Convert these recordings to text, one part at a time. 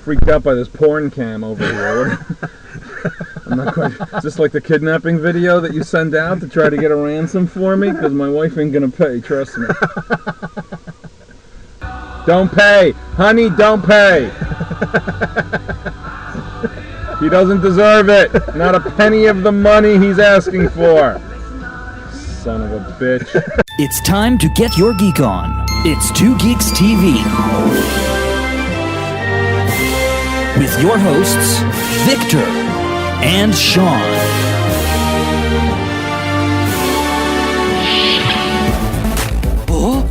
freaked out by this porn cam over here. I'm not quite. Is this like the kidnapping video that you send out to try to get a ransom for me? Because my wife ain't gonna pay. Trust me. Don't pay, honey. Don't pay. He doesn't deserve it. Not a penny of the money he's asking for. Son of a bitch. It's time to get your geek on. It's Two Geeks TV. With your hosts, Victor and Sean. Oh.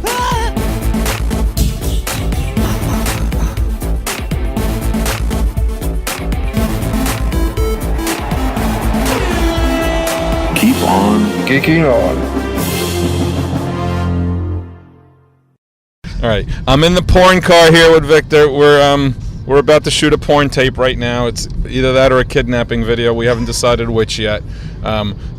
Keep on geeking on. All right, I'm in the porn car here with Victor. We're about to shoot a porn tape right now. It's either that or a kidnapping video. We haven't decided which yet.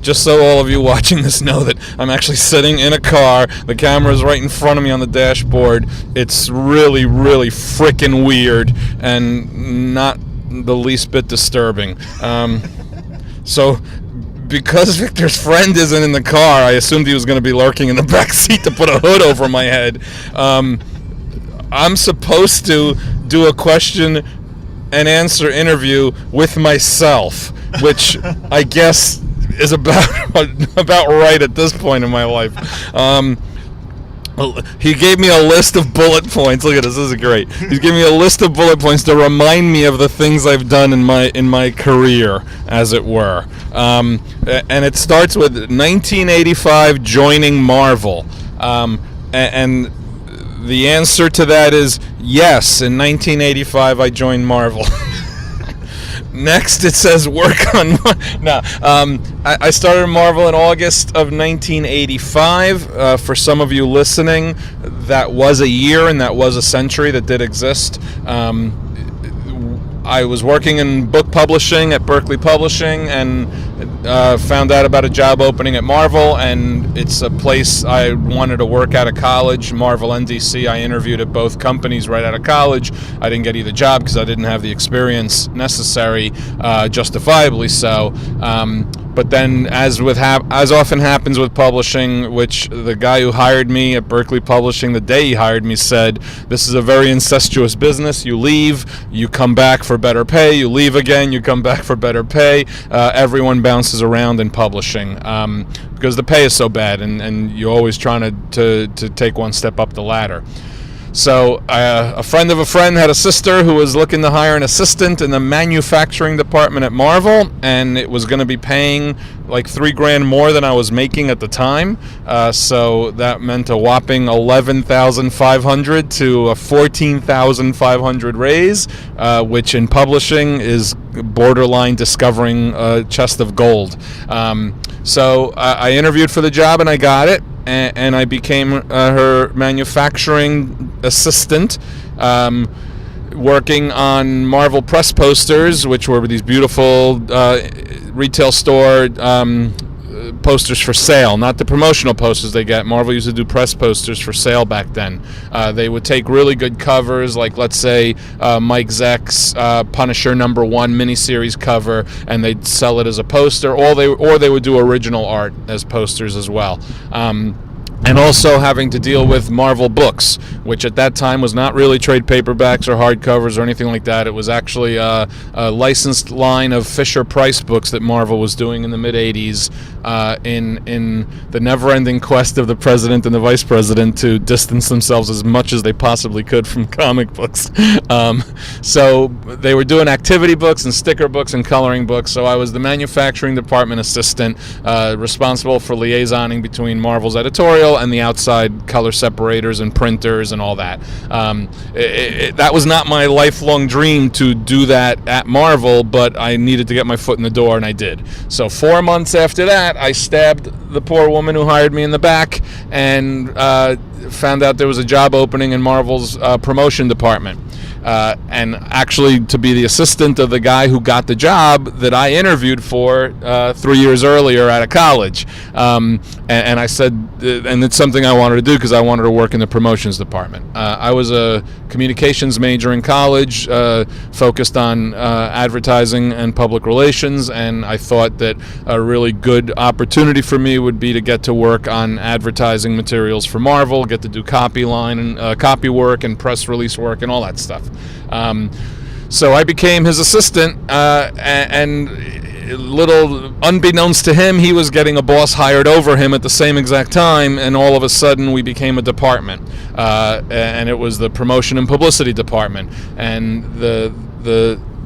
Just so all of you watching this know that I'm actually sitting in a car. The camera's right in front of me on the dashboard. It's really, really freaking weird and not the least bit disturbing. So because Victor's friend isn't in the car, I assumed he was going to be lurking in the back seat to put a hood over my head. I'm supposed to do a question and answer interview with myself, which I guess is about right at this point in my life. He gave me a list of bullet points. Look at this is great. He's giving me a list of bullet points to remind me of the things I've done in my career, as it were. And it starts with 1985 joining Marvel. And the answer to that is yes. In 1985, I joined Marvel. Next, it says work on. I started Marvel in August of 1985. For some of you listening, that was a year and that was a century that did exist. I was working in book publishing at Berkeley Publishing and found out about a job opening at Marvel, and it's a place I wanted to work out of college. Marvel and DC. I interviewed at both companies right out of college. I didn't get either job because I didn't have the experience necessary, justifiably so. But then, as often happens with publishing, which the guy who hired me at Berkeley Publishing the day he hired me said, this is a very incestuous business. You leave, you come back for better pay. You leave again, you come back for better pay. Everyone bounces around in publishing because the pay is so bad, and you're always trying to take one step up the ladder. So a friend of a friend had a sister who was looking to hire an assistant in the manufacturing department at Marvel, and it was going to be paying like $3,000 more than I was making at the time. So that meant a whopping $11,500 to a $14,500 raise, which in publishing is borderline discovering a chest of gold. So I interviewed for the job and I got it. And I became her manufacturing assistant, working on Marvel press posters, which were these beautiful retail store posters for sale, not the promotional posters they get. Marvel used to do press posters for sale back then. They would take really good covers, like let's say Mike Zeck's Punisher #1 miniseries cover, and they'd sell it as a poster, or they would do original art as posters as well. And also having to deal with Marvel books, which at that time was not really trade paperbacks or hardcovers or anything like that. It was actually a licensed line of Fisher-Price books that Marvel was doing in the mid-'80s in the never-ending quest of the president and the vice president to distance themselves as much as they possibly could from comic books. So they were doing activity books and sticker books and coloring books, so I was the manufacturing department assistant responsible for liaisoning between Marvel's editorial and the outside color separators and printers and all that. That was not my lifelong dream to do that at Marvel, but I needed to get my foot in the door, and I did. So 4 months after that, I stabbed the poor woman who hired me in the back and found out there was a job opening in Marvel's promotion department. And actually to be the assistant of the guy who got the job that I interviewed for 3 years earlier out of college. And I said, and it's something I wanted to do because I wanted to work in the promotions department. I was a communications major in college, focused on advertising and public relations, and I thought that a really good opportunity for me would be to get to work on advertising materials for Marvel, get to do copy work and press release work and all that stuff. So I became his assistant, and little unbeknownst to him, he was getting a boss hired over him at the same exact time, and all of a sudden we became a department, and it was the promotion and publicity department. And the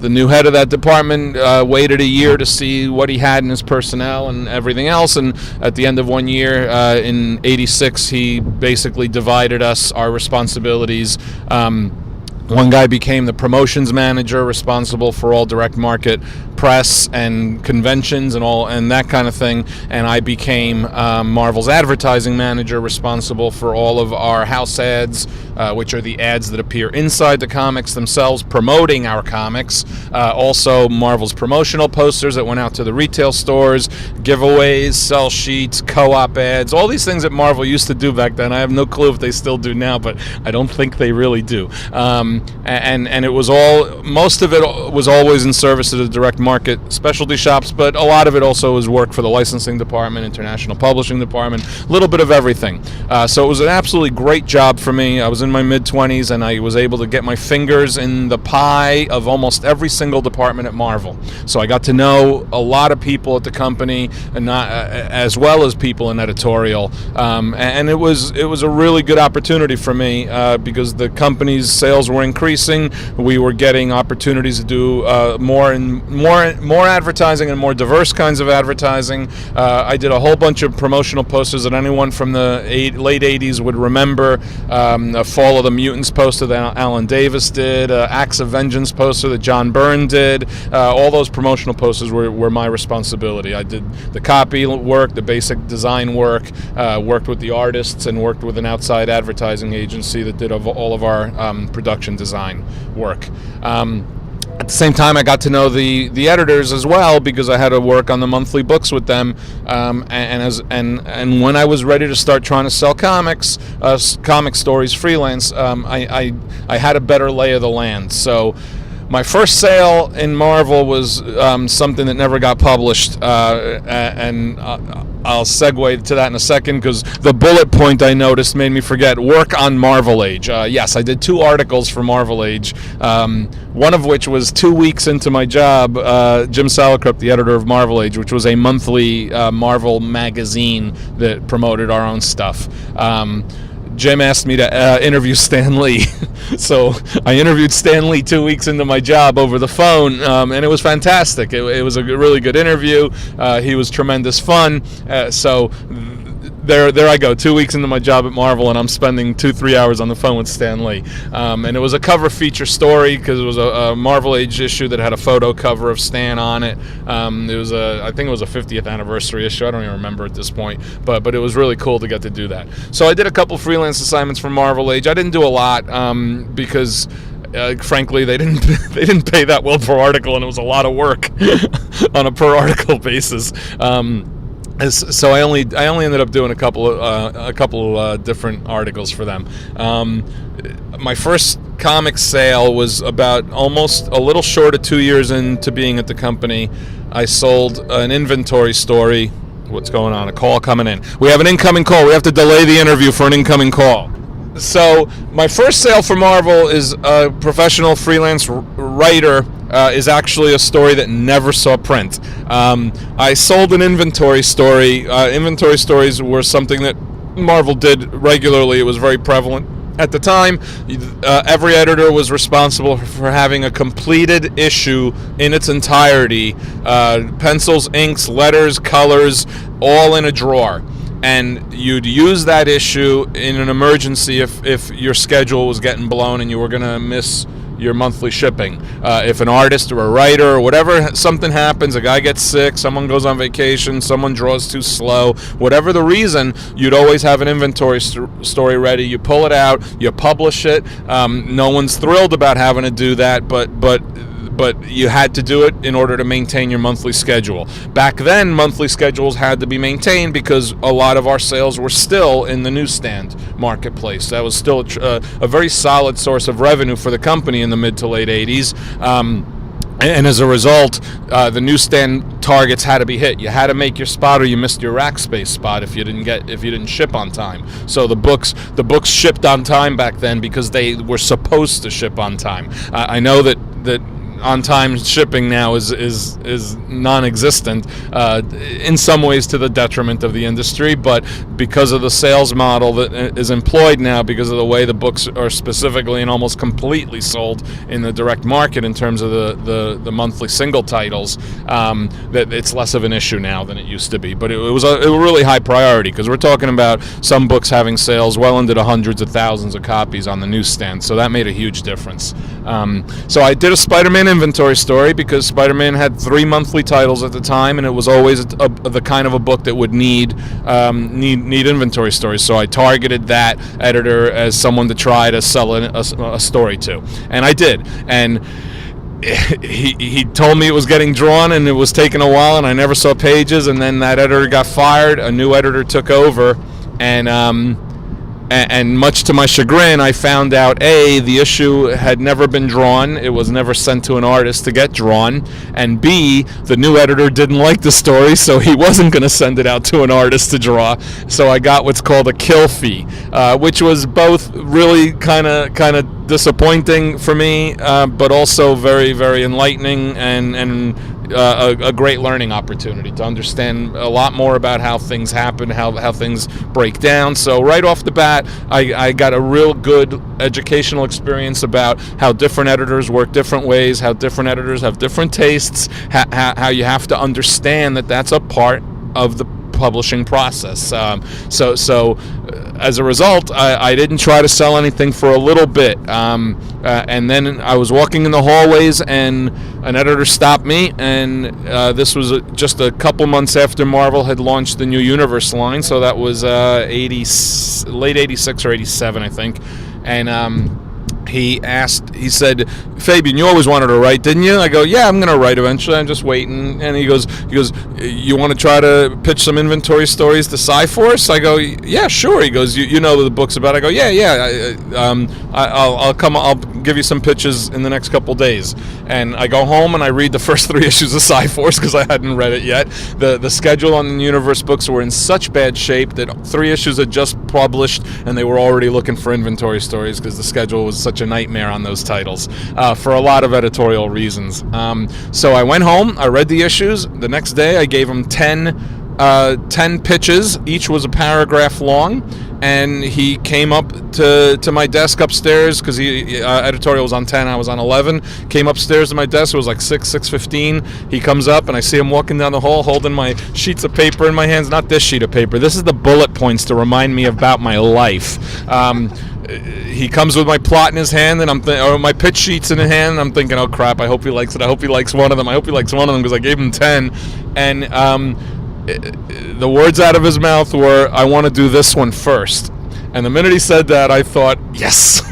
new head of that department waited a year to see what he had in his personnel and everything else, and at the end of 1 year, in '86, he basically divided our responsibilities. One guy became the promotions manager, responsible for all direct market press and conventions and that kind of thing, and I became Marvel's advertising manager, responsible for all of our house ads, which are the ads that appear inside the comics themselves, promoting our comics. Also, Marvel's promotional posters that went out to the retail stores, giveaways, sell sheets, co-op ads, all these things that Marvel used to do back then. I have no clue if they still do now, but I don't think they really do. And it was most of it was always in service to the direct market specialty shops, but a lot of it also was work for the licensing department, international publishing department, a little bit of everything. So it was an absolutely great job for me. I was in my mid-20s, and I was able to get my fingers in the pie of almost every single department at Marvel. So I got to know a lot of people at the company, and not as well as people in editorial. And it was a really good opportunity for me because the company's sales were increasing. We were getting opportunities to do more advertising and more diverse kinds of advertising. I did a whole bunch of promotional posters that anyone from the late 80s would remember. A Fall of the Mutants poster that Alan Davis did, Acts of Vengeance poster that John Byrne did. All those promotional posters were my responsibility. I did the copy work, the basic design work, worked with the artists, and worked with an outside advertising agency that did all of our production design work. At the same time, I got to know the editors as well, because I had to work on the monthly books with them. And when I was ready to start trying to sell comic stories freelance, I had a better lay of the land. So my first sale in Marvel was something that never got published, and I'll segue to that in a second, because the bullet point I noticed made me forget. Work on Marvel Age. Yes, I did 2 articles for Marvel Age, one of which was 2 weeks into my job. Jim Salicrup, the editor of Marvel Age, which was a monthly Marvel magazine that promoted our own stuff. Jim asked me to interview Stan Lee. So I interviewed Stan Lee 2 weeks into my job over the phone, and it was fantastic. It was a really good interview. He was tremendous fun. So there I go, 2 weeks into my job at Marvel, and I'm spending 2-3 hours on the phone with Stan Lee. And it was a cover feature story, because it was a Marvel Age issue that had a photo cover of Stan on it. It was I think it was a 50th anniversary issue. I don't even remember at this point, but it was really cool to get to do that. So I did a couple freelance assignments for Marvel Age. I didn't do a lot because frankly, they didn't pay that well per article, and it was a lot of work on a per article basis. So I only ended up doing a couple different articles for them. My first comic sale was about almost a little short of 2 years into being at the company. I sold an inventory story. What's going on? A call coming in. We have an incoming call. We have to delay the interview for an incoming call. So my first sale for Marvel is a professional freelance writer. Is actually a story that never saw print. I sold an inventory story. Inventory stories were something that Marvel did regularly. It was very prevalent at the time. Every editor was responsible for having a completed issue in its entirety. Pencils, inks, letters, colors, all in a drawer. And you'd use that issue in an emergency if your schedule was getting blown and you were going to miss your monthly shipping. If an artist or a writer or whatever, something happens, a guy gets sick, someone goes on vacation, someone draws too slow, whatever the reason, you'd always have an inventory story ready. You pull it out, you publish it. No one's thrilled about having to do that, but but you had to do it in order to maintain your monthly schedule. Back then, monthly schedules had to be maintained because a lot of our sales were still in the newsstand marketplace. That was still a very solid source of revenue for the company in the mid to late 80s. And as a result, the newsstand targets had to be hit. You had to make your spot, or you missed your rack space spot if you didn't ship on time. So the books shipped on time back then because they were supposed to ship on time. I know that on-time shipping now is non-existent in some ways, to the detriment of the industry, but because of the sales model that is employed now, because of the way the books are specifically and almost completely sold in the direct market in terms of the monthly single titles, that it's less of an issue now than it used to be. But it was a really high priority, because we're talking about some books having sales well into the hundreds of thousands of copies on the newsstand, so that made a huge difference. So I did a Spider-Man inventory story because Spider-Man had 3 monthly titles at the time, and it was always the kind of a book that would need inventory stories. So I targeted that editor as someone to try to sell a story to, and I did. And he told me it was getting drawn and it was taking a while, and I never saw pages. And then that editor got fired. A new editor took over, and much to my chagrin, I found out, A, the issue had never been drawn. It was never sent to an artist to get drawn. And B, the new editor didn't like the story, so he wasn't going to send it out to an artist to draw. So I got what's called a kill fee, which was both really kind of disappointing for me, but also very, very enlightening and a great learning opportunity to understand a lot more about how things happen, how things break down. So right off the bat, I got a real good educational experience about how different editors work different ways, how different editors have different tastes, how you have to understand that that's a part of the publishing process. So as a result, I didn't try to sell anything for a little bit, and then I was walking in the hallways and an editor stopped me, and this was just a couple months after Marvel had launched the New Universe line, so that was late 86 or 87, I think. And he said, "Fabian, you always wanted to write, didn't you?" I go, "Yeah, I'm going to write eventually. I'm just waiting." And he goes, "You want to try to pitch some inventory stories to Sci-Force?" I go, "Yeah, sure." He goes, "You know what the book's about?" I go, "Yeah. I'll come. I'll give you some pitches in the next couple days." And I go home and I read the first 3 issues of Sci-Force because I hadn't read it yet. The schedule on the Universe books were in such bad shape that 3 issues had just published, and they were already looking for inventory stories because the schedule was such a nightmare on those titles for a lot of editorial reasons. So I went home, I read the issues. The next day I gave him 10 pitches. Each was a paragraph long, and he came up to my desk upstairs because editorial was on 10, I was on 11. Came upstairs to my desk. It was like 6:15. He comes up, and I see him walking down the hall holding my sheets of paper in my hands. Not this sheet of paper. This is the bullet points to remind me about my life. He comes with my plot in his hand, and or my pitch sheets in his hand, and I'm thinking, oh crap, I hope he likes it. I hope he likes one of them. I hope he likes one of them because I gave him 10. And the words out of his mouth were, "I want to do this one first." And the minute he said that, I thought, yes,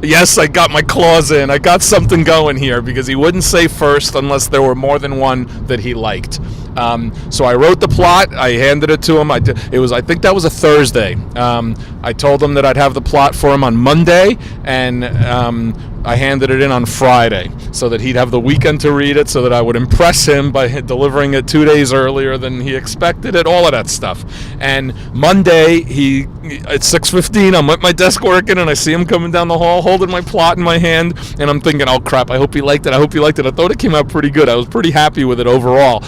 yes, I got my claws in. I got something going here, because he wouldn't say first unless there were more than one that he liked. So I wrote the plot. I handed it to him. I think that was a Thursday. I told him that I'd have the plot for him on Monday, and I handed it in on Friday so that he'd have the weekend to read it, so that I would impress him by delivering it 2 days earlier than he expected it, all of that stuff. And Monday, at 6:15, I'm at my desk working, and I see him coming down the hall holding my plot in my hand, and I'm thinking, oh crap, I hope he liked it. I hope he liked it. I thought it came out pretty good. I was pretty happy with it overall.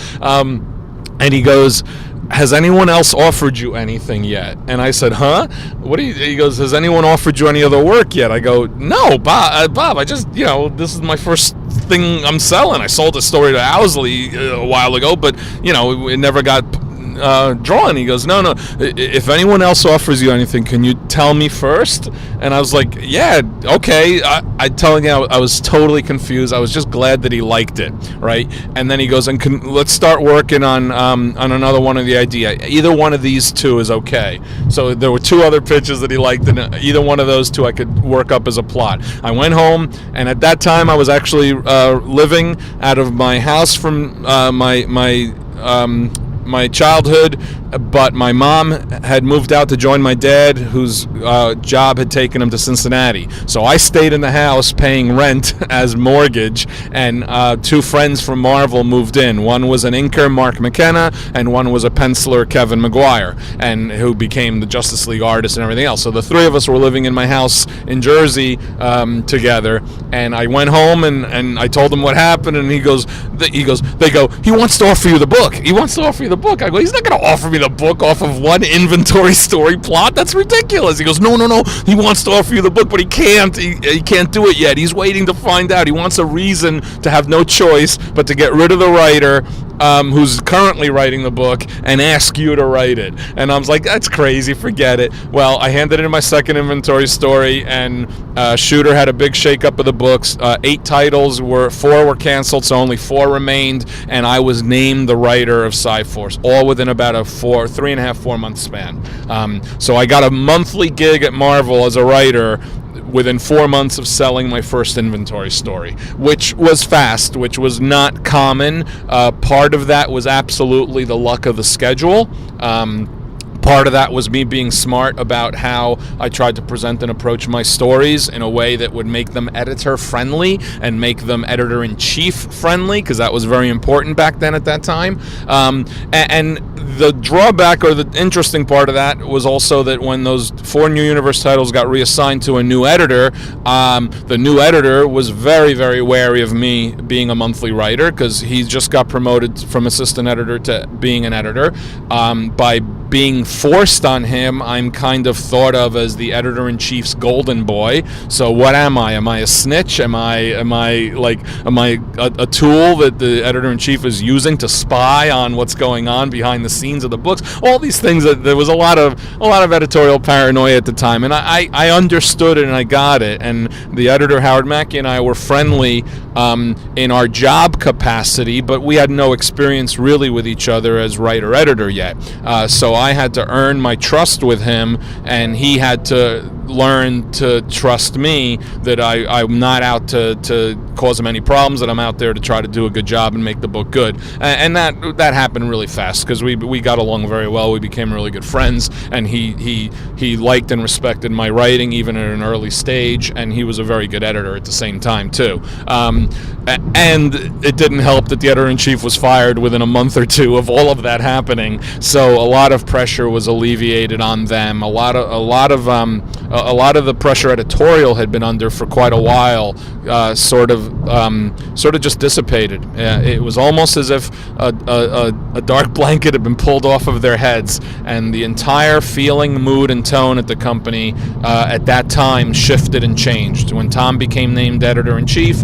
And he goes, "Has anyone else offered you anything yet?" And I said, "Huh? He goes, "Has anyone offered you any other work yet?" I go, "No, Bob, I just, this is my first thing I'm selling. I sold a story to Owsley a while ago, but, it never got drawing? He goes, no. If anyone else offers you anything, can you tell me first? And I was like, yeah, okay. I telling you, I was totally confused. I was just glad that he liked it, right? And then he goes, let's start working on another one of the idea. Either one of these two is okay. So there were 2 other pitches that he liked, and either one of those 2 I could work up as a plot. I went home, and at that time I was actually living out of my house from my childhood, but my mom had moved out to join my dad, whose job had taken him to Cincinnati. So I stayed in the house paying rent as mortgage, and 2 friends from Marvel moved in. One was an inker, Mark McKenna, and one was a penciler, Kevin McGuire, and who became the Justice League artist and everything else. So the 3 of us were living in my house in Jersey together, and I went home and I told him what happened, and they go, he wants to offer you the book. He wants to offer you the book. I go, he's not going to offer me the book off of one inventory story plot. That's ridiculous. He goes, no. He wants to offer you the book, but he can't. He can't do it yet. He's waiting to find out. He wants a reason to have no choice but to get rid of the writer who's currently writing the book and ask you to write it. And I was like, that's crazy. Forget it. Well, I handed in my second inventory story, and Shooter had a big shakeup of the books. 8 titles, 4 were canceled, so only 4 remained, and I was named the writer of Cyforce, all within about a 3.5-4 month span. So I got a monthly gig at Marvel as a writer within 4 months of selling my first inventory story, which was fast, which was not common. Part of that was absolutely the luck of the schedule. Part of that was me being smart about how I tried to present and approach my stories in a way that would make them editor-friendly and make them editor-in-chief friendly, because that was very important back then at that time. And the drawback, or the interesting part of that, was also that when those 4 New Universe titles got reassigned to a new editor, the new editor was very, very wary of me being a monthly writer, because he just got promoted from assistant editor to being an editor. By being forced on him, I'm kind of thought of as the editor-in-chief's golden boy. So what am I? Am I a snitch? Am I a tool that the editor-in-chief is using to spy on what's going on behind the scenes of the books? All these things. There was a lot of editorial paranoia at the time, and I understood it and I got it. And the editor Howard Mackey and I were friendly in our job capacity, but we had no experience really with each other as writer-editor yet. So I had to earn my trust with him, and he had to learn to trust me that I'm not out to cause him any problems, that I'm out there to try to do a good job and make the book good. And that happened really fast, because we got along very well. We became really good friends, and he liked and respected my writing even at an early stage, and he was a very good editor at the same time too. And it didn't help that the editor-in-chief was fired within a month or 2 of all of that happening, so a lot of pressure was alleviated on them. A lot of the pressure editorial had been under for quite a while sort of just dissipated. It was almost as if a dark blanket had been pulled off of their heads, and the entire feeling, mood, and tone at the company at that time shifted and changed. When Tom became named editor-in-chief,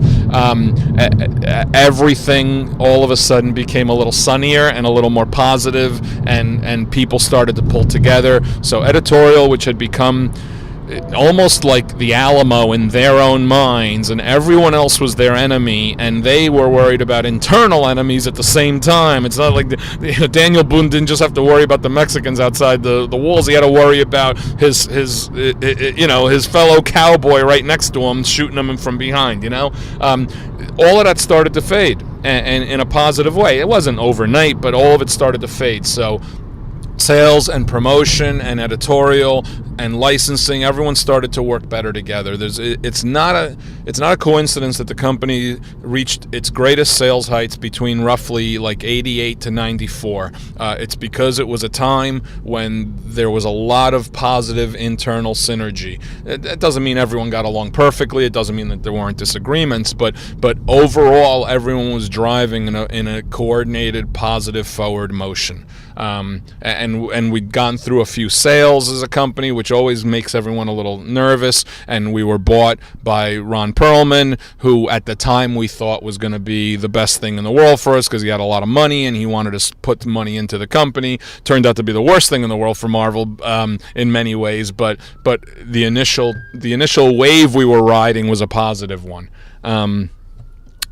everything all of a sudden became a little sunnier and a little more positive, and people started to pull together. So editorial, which had become almost like the Alamo in their own minds, and everyone else was their enemy, and they were worried about internal enemies at the same time. It's not like Daniel Boone didn't just have to worry about the Mexicans outside the walls. He had to worry about his fellow cowboy right next to him, shooting him from behind. All of that started to fade, and in a positive way. It wasn't overnight, but all of it started to fade. So sales and promotion and editorial and licensing, everyone started to work better together. It's not a coincidence that the company reached its greatest sales heights between roughly like 88 to 94. It's because it was a time when there was a lot of positive internal synergy. That doesn't mean everyone got along perfectly. It doesn't mean that there weren't disagreements, but overall everyone was driving in a coordinated, positive forward motion. And we'd gone through a few sales as a company, which always makes everyone a little nervous. And we were bought by Ron Perlman, who at the time we thought was going to be the best thing in the world for us because he had a lot of money and he wanted to put the money into the company. Turned out to be the worst thing in the world for Marvel in many ways, but the initial wave we were riding was a positive one.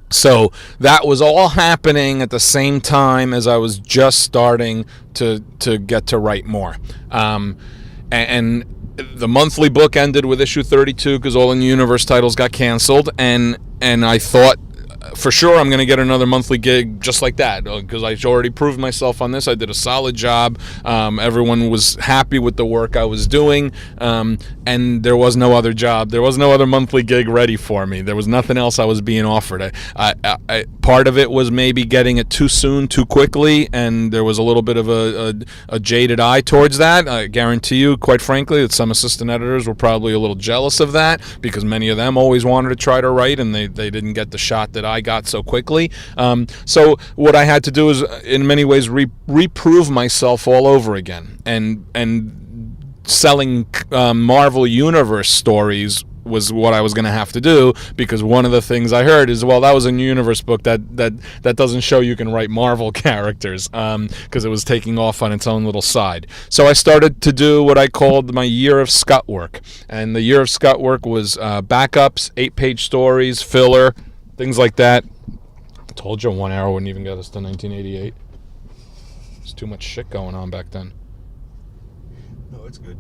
So that was all happening at the same time as I was just starting to get to write more. And the monthly book ended with issue 32 because all in the universe titles got canceled, and I thought for sure I'm going to get another monthly gig just like that because I already proved myself on this. I did a solid job. Everyone was happy with the work I was doing, and there was no other job. There was no other monthly gig ready for me. There was nothing else I was being offered. Part of it was maybe getting it too soon, too quickly, and there was a little bit of a jaded eye towards that. I guarantee you, quite frankly, that some assistant editors were probably a little jealous of that because many of them always wanted to try to write, and they didn't get the shot that I got so quickly. So what I had to do is, in many ways, reprove myself all over again. And selling Marvel Universe stories was what I was going to have to do, because one of the things I heard is, well, that was a New Universe book that doesn't show you can write Marvel characters, because it was taking off on its own little side. So I started to do what I called my year of scut work, and the year of scut work was backups, 8-page stories, filler, things like that. I told you 1 hour wouldn't even get us to 1988. There's too much shit going on back then. No, it's good.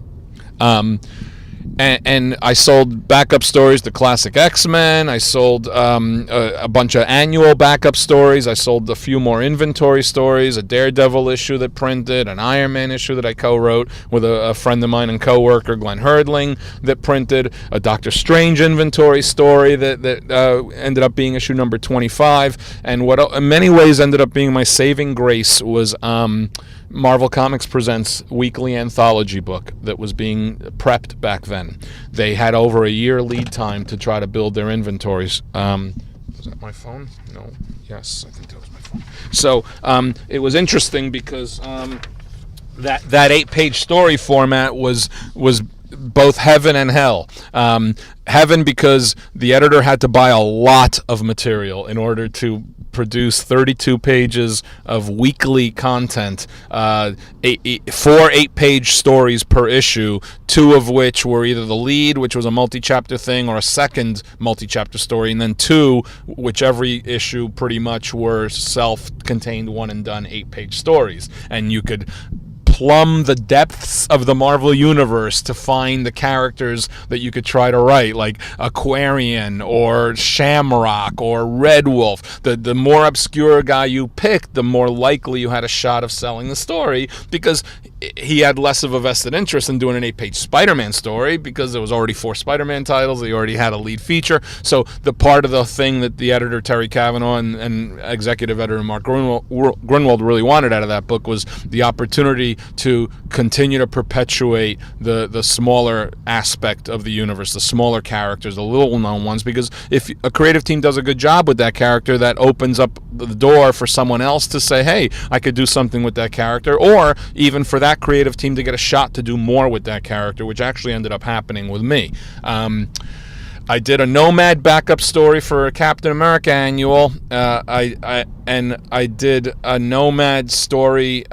And I sold backup stories to Classic X-Men. I sold a bunch of annual backup stories. I sold a few more inventory stories, a Daredevil issue that printed, an Iron Man issue that I co-wrote with a friend of mine and co-worker, Glenn Herdling, that printed, a Doctor Strange inventory story that ended up being issue number 25. And what in many ways ended up being my saving grace was Marvel Comics Presents weekly anthology book that was being prepped back then. They had over a year lead time to try to build their inventories. Was that my phone? No. Yes, I think that was my phone. So it was interesting because that 8-page story format was both heaven and hell. Heaven because the editor had to buy a lot of material in order to produce 32 pages of weekly content, 4 8-page stories per issue, 2 of which were either the lead, which was a multi-chapter thing, or a second multi-chapter story, and then 2, which every issue pretty much were self-contained, one-and-done 8-page stories. And you could plumb the depths of the Marvel Universe to find the characters that you could try to write, like Aquarian or Shamrock or Red Wolf. The more obscure guy you picked, the more likely you had a shot of selling the story, because he had less of a vested interest in doing an 8-page Spider-Man story, because there was already 4 Spider-Man titles. He already had a lead feature. So the part of the thing that the editor, Terry Cavanaugh, and executive editor Mark Grunwald really wanted out of that book was the opportunity to continue to perpetuate the smaller aspect of the universe, the smaller characters, the little-known ones, because if a creative team does a good job with that character, that opens up the door for someone else to say, hey, I could do something with that character, or even for that creative team to get a shot to do more with that character, which actually ended up happening with me. I did a Nomad backup story for a Captain America annual. I did a Nomad story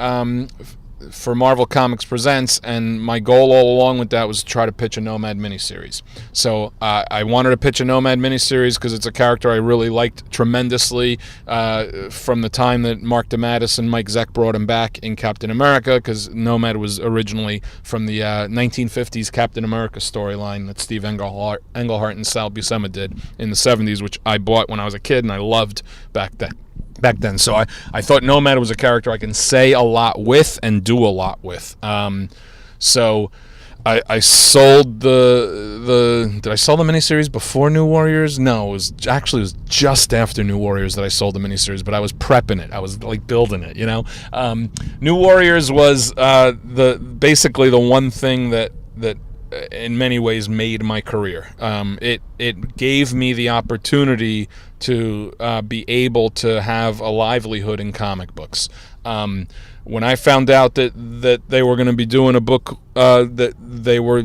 for Marvel Comics Presents, and my goal all along with that was to try to pitch a Nomad miniseries. So I wanted to pitch a Nomad miniseries because it's a character I really liked tremendously from the time that Mark DeMatteis and Mike Zeck brought him back in Captain America, because Nomad was originally from the 1950s Captain America storyline that Steve Englehart and Sal Buscema did in the 70s, which I bought when I was a kid and I loved back then. So I thought Nomad was a character I can say a lot with and do a lot with. So I sold did I sell the miniseries before New Warriors? No, it was just after New Warriors that I sold the miniseries, but I was prepping it. I was like building it, you know. New Warriors was basically the one thing that in many ways made my career. It gave me the opportunity to be able to have a livelihood in comic books. When I found out that they were going to be doing a book that they were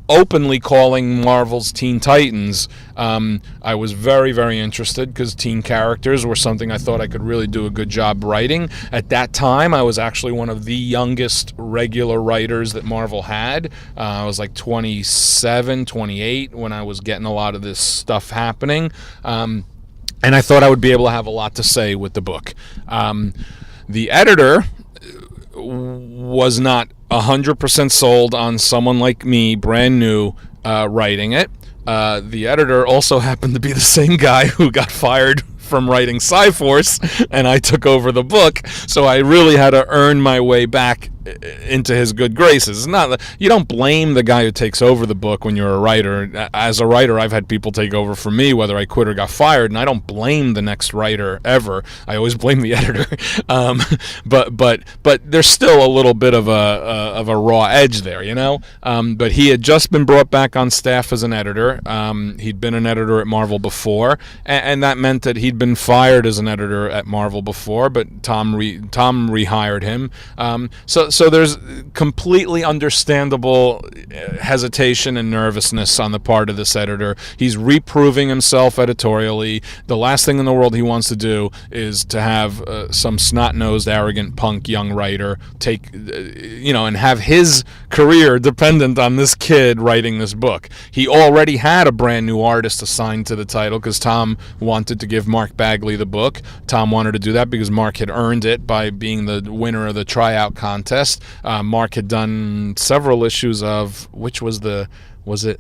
openly calling Marvel's Teen Titans, I was very, very interested because teen characters were something I thought I could really do a good job writing. At that time, I was actually one of the youngest regular writers that Marvel had. I was like 27, 28 when I was getting a lot of this stuff happening. And I thought I would be able to have a lot to say with the book. The editor was not 100% sold on someone like me, brand new, writing it. The editor also happened to be the same guy who got fired from writing Cyforce, and I took over the book, so I really had to earn my way back into his good graces. It's not, you don't blame the guy who takes over the book when you're a writer. As a writer, I've had people take over for me, whether I quit or got fired, and I don't blame the next writer ever. I always blame the editor. But there's still a little bit of a raw edge there, you know. But he had just been brought back on staff as an editor. He'd been an editor at Marvel before, and that meant that he'd been fired as an editor at Marvel before, but Tom rehired him. So there's completely understandable hesitation and nervousness on the part of this editor. He's reproving himself editorially. The last thing in the world he wants to do is to have some snot-nosed, arrogant punk young writer take, and have his career dependent on this kid writing this book. He already had a brand new artist assigned to the title because Tom wanted to give Mark Bagley the book. Tom wanted to do that because Mark had earned it by being the winner of the tryout contest. Mark had done several issues of, was it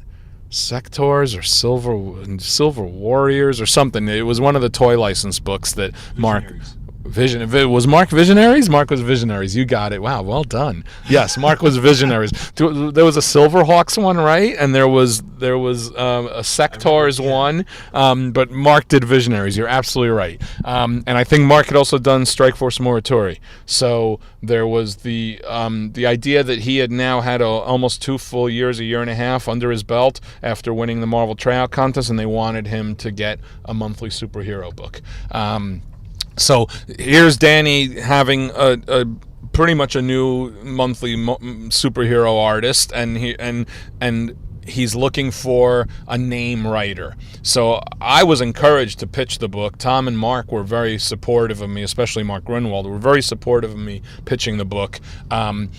Sectors or Silver Warriors or something? It was one of the toy license books that Mark... Was Mark Visionaries? Mark was Visionaries. You got it. Wow, well done. Yes, Mark was Visionaries. There was a Silverhawks one, right? And there was a Sectors one, but Mark did Visionaries. You're absolutely right. And I think Mark had also done Strikeforce Morituri. So there was the idea that he had now had almost 2 full years, a year and a half under his belt after winning the Marvel Tryout Contest, and they wanted him to get a monthly superhero book. So here's Danny having a pretty much a new monthly superhero artist, and he's looking for a name writer. So I was encouraged to pitch the book. Tom and Mark were very supportive of me, especially Mark Grunwald, were very supportive of me pitching the book. And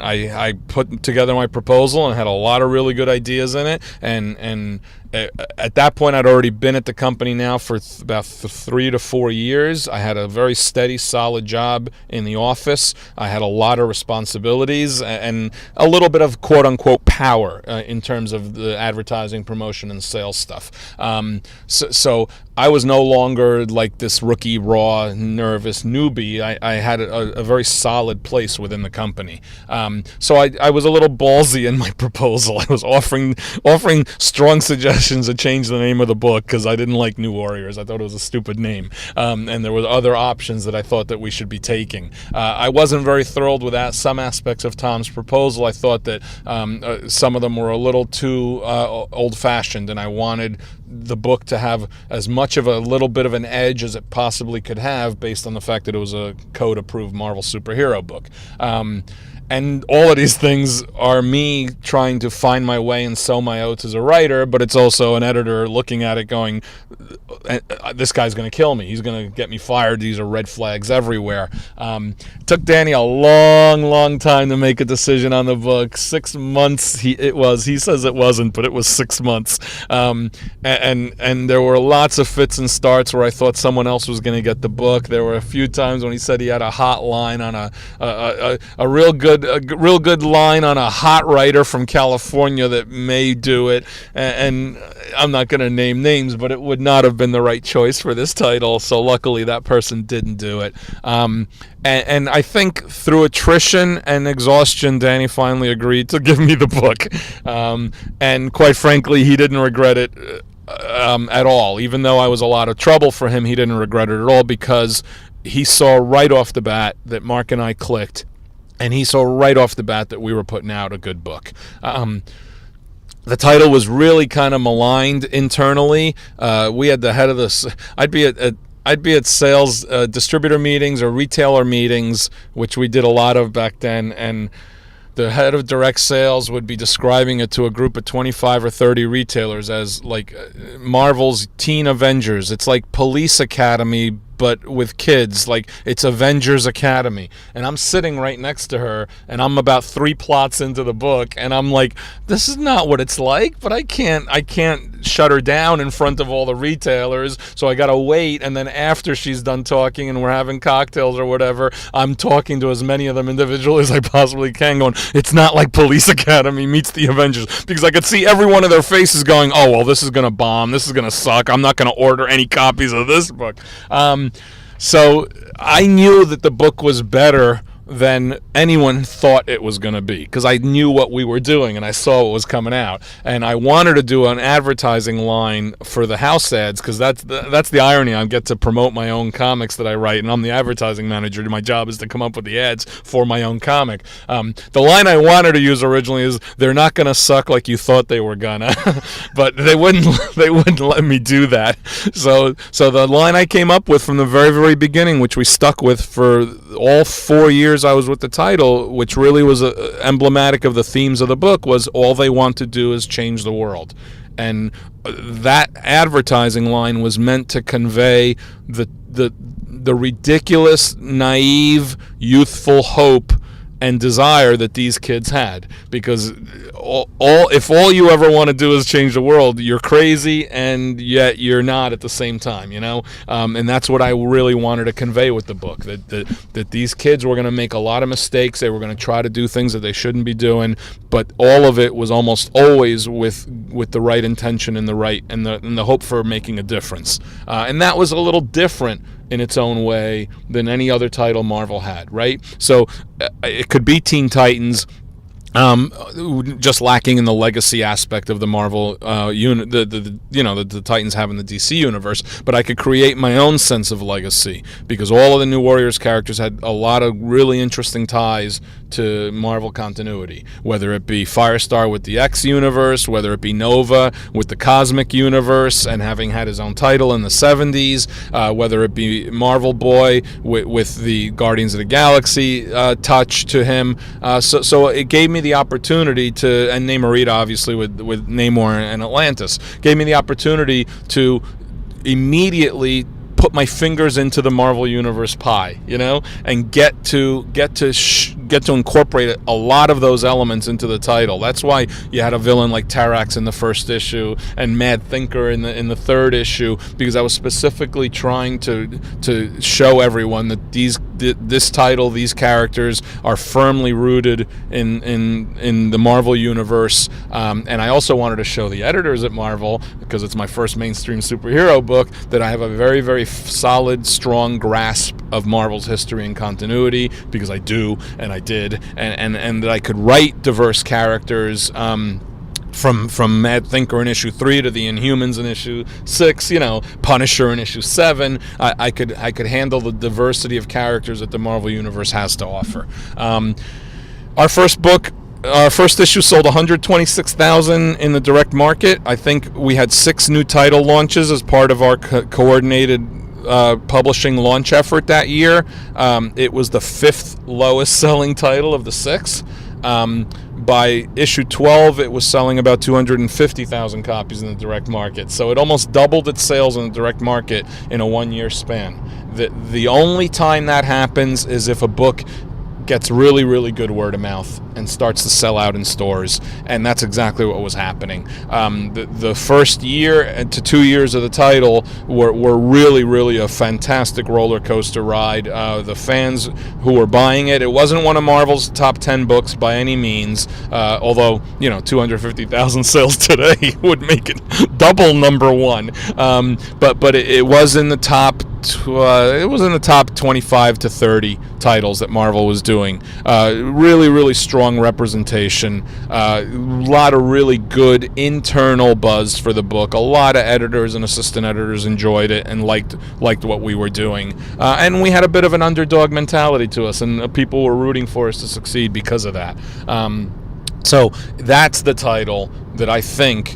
I put together my proposal and had a lot of really good ideas in it. And at that point, I'd already been at the company now for about 3 to 4 years. I had a very steady, solid job in the office. I had a lot of responsibilities and a little bit of quote-unquote power in terms of the advertising, promotion, and sales stuff. So I was no longer like this rookie, raw, nervous newbie. I had a very solid place within the company. So I was a little ballsy in my proposal. I was offering strong suggestions to change the name of the book because I didn't like New Warriors. I thought it was a stupid name. And there were other options that I thought that we should be taking. I wasn't very thrilled with some aspects of Tom's proposal. I thought that some of them were a little too old-fashioned, and I wanted the book to have as much of a little bit of an edge as it possibly could have based on the fact that it was a code-approved Marvel superhero book. And all of these things are me trying to find my way and sow my oats as a writer, but it's also an editor looking at it going, this guy's going to kill me. He's going to get me fired. These are red flags everywhere. Took Danny a long, long time to make a decision on the book. 6 months he says it wasn't, but it was 6 months. And there were lots of fits and starts where I thought someone else was going to get the book. There were a few times when he said he had a hot line on a real good line on a hot writer from California that may do it, and I'm not going to name names, but it would not have been the right choice for this title, so luckily that person didn't do it. And I think through attrition and exhaustion, Danny finally agreed to give me the book, and quite frankly, he didn't regret it at all. Even though I was a lot of trouble for him, he didn't regret it at all because he saw right off the bat that Mark and I clicked. And he saw right off the bat that we were putting out a good book. The title was really kind of maligned internally. We had the head of this. I'd be at sales distributor meetings or retailer meetings, which we did a lot of back then, and the head of direct sales would be describing it to a group of 25 or 30 retailers as like Marvel's Teen Avengers. It's like Police Academy, but with kids. Like, it's Avengers Academy. And I'm sitting right next to her, and I'm about 3 plots into the book, and I'm like, this is not what it's like, but I can't shut her down in front of all the retailers, so I gotta wait, and then after she's done talking and we're having cocktails or whatever, I'm talking to as many of them individually as I possibly can, going, it's not like Police Academy meets the Avengers, because I could see every one of their faces going, oh, well, this is gonna bomb, this is gonna suck, I'm not gonna order any copies of this book. So I knew that the book was better than anyone thought it was going to be, because I knew what we were doing and I saw what was coming out, and I wanted to do an advertising line for the house ads, because that's the irony. I get to promote my own comics that I write, and I'm the advertising manager. My job is to come up with the ads for my own comic. The line I wanted to use originally is, they're not going to suck like you thought they were gonna, but they wouldn't let me do that. So the line I came up with from the very, very beginning, which we stuck with for all 4 years I was with the title, which really was emblematic of the themes of the book, was all they want to do is change the world. And that advertising line was meant to convey the ridiculous, naive, youthful hope and desire that these kids had, because if all you ever want to do is change the world, you're crazy, and yet you're not at the same time, you know. And that's what I really wanted to convey with the book, that these kids were going to make a lot of mistakes. They were going to try to do things that they shouldn't be doing, but all of it was almost always with the right intention and the hope for making a difference. And that was a little different in its own way than any other title Marvel had, right? So it could be Teen Titans, just lacking in the legacy aspect of the Marvel unit, the Titans have in the DC universe. But I could create my own sense of legacy, because all of the New Warriors characters had a lot of really interesting ties to Marvel continuity, whether it be Firestar with the X universe, whether it be Nova with the Cosmic universe and having had his own title in the 70s, whether it be Marvel Boy with the Guardians of the Galaxy touch to him. So it gave me the opportunity to, and Namorita obviously with Namor and Atlantis, gave me the opportunity to immediately put my fingers into the Marvel Universe pie, you know, and get to incorporate a lot of those elements into the title. That's why you had a villain like Tarax in the first issue and Mad Thinker in the third issue, because I was specifically trying to show everyone that this title, these characters are firmly rooted in the Marvel Universe. And I also wanted to show the editors at Marvel, because it's my first mainstream superhero book, that I have a very, very solid, strong grasp of Marvel's history and continuity, because I do, and I did, and that I could write diverse characters, from Mad Thinker in issue 3 to the Inhumans in issue 6, you know, Punisher in issue 7. I could handle the diversity of characters that the Marvel Universe has to offer. Our first issue sold 126,000 in the direct market. I think we had 6 new title launches as part of our coordinated publishing launch effort that year. It was the 5th lowest selling title of the 6. By issue 12, it was selling about 250,000 copies in the direct market. So it almost doubled its sales in the direct market in a 1-year span. The only time that happens is if a book gets really, really good word of mouth and starts to sell out in stores, and that's exactly what was happening. The first year to 2 years of the title were really, really a fantastic roller coaster ride. The fans who were buying it wasn't one of Marvel's top 10 books by any means, although, you know, 250,000 sales today would make it double number one. But it was in the top it was in the top 25 to 30 titles that Marvel was doing. Really, really strong representation. A lot of really good internal buzz for the book. A lot of editors and assistant editors enjoyed it and liked what we were doing. And we had a bit of an underdog mentality to us, and people were rooting for us to succeed because of that. So that's the title that I think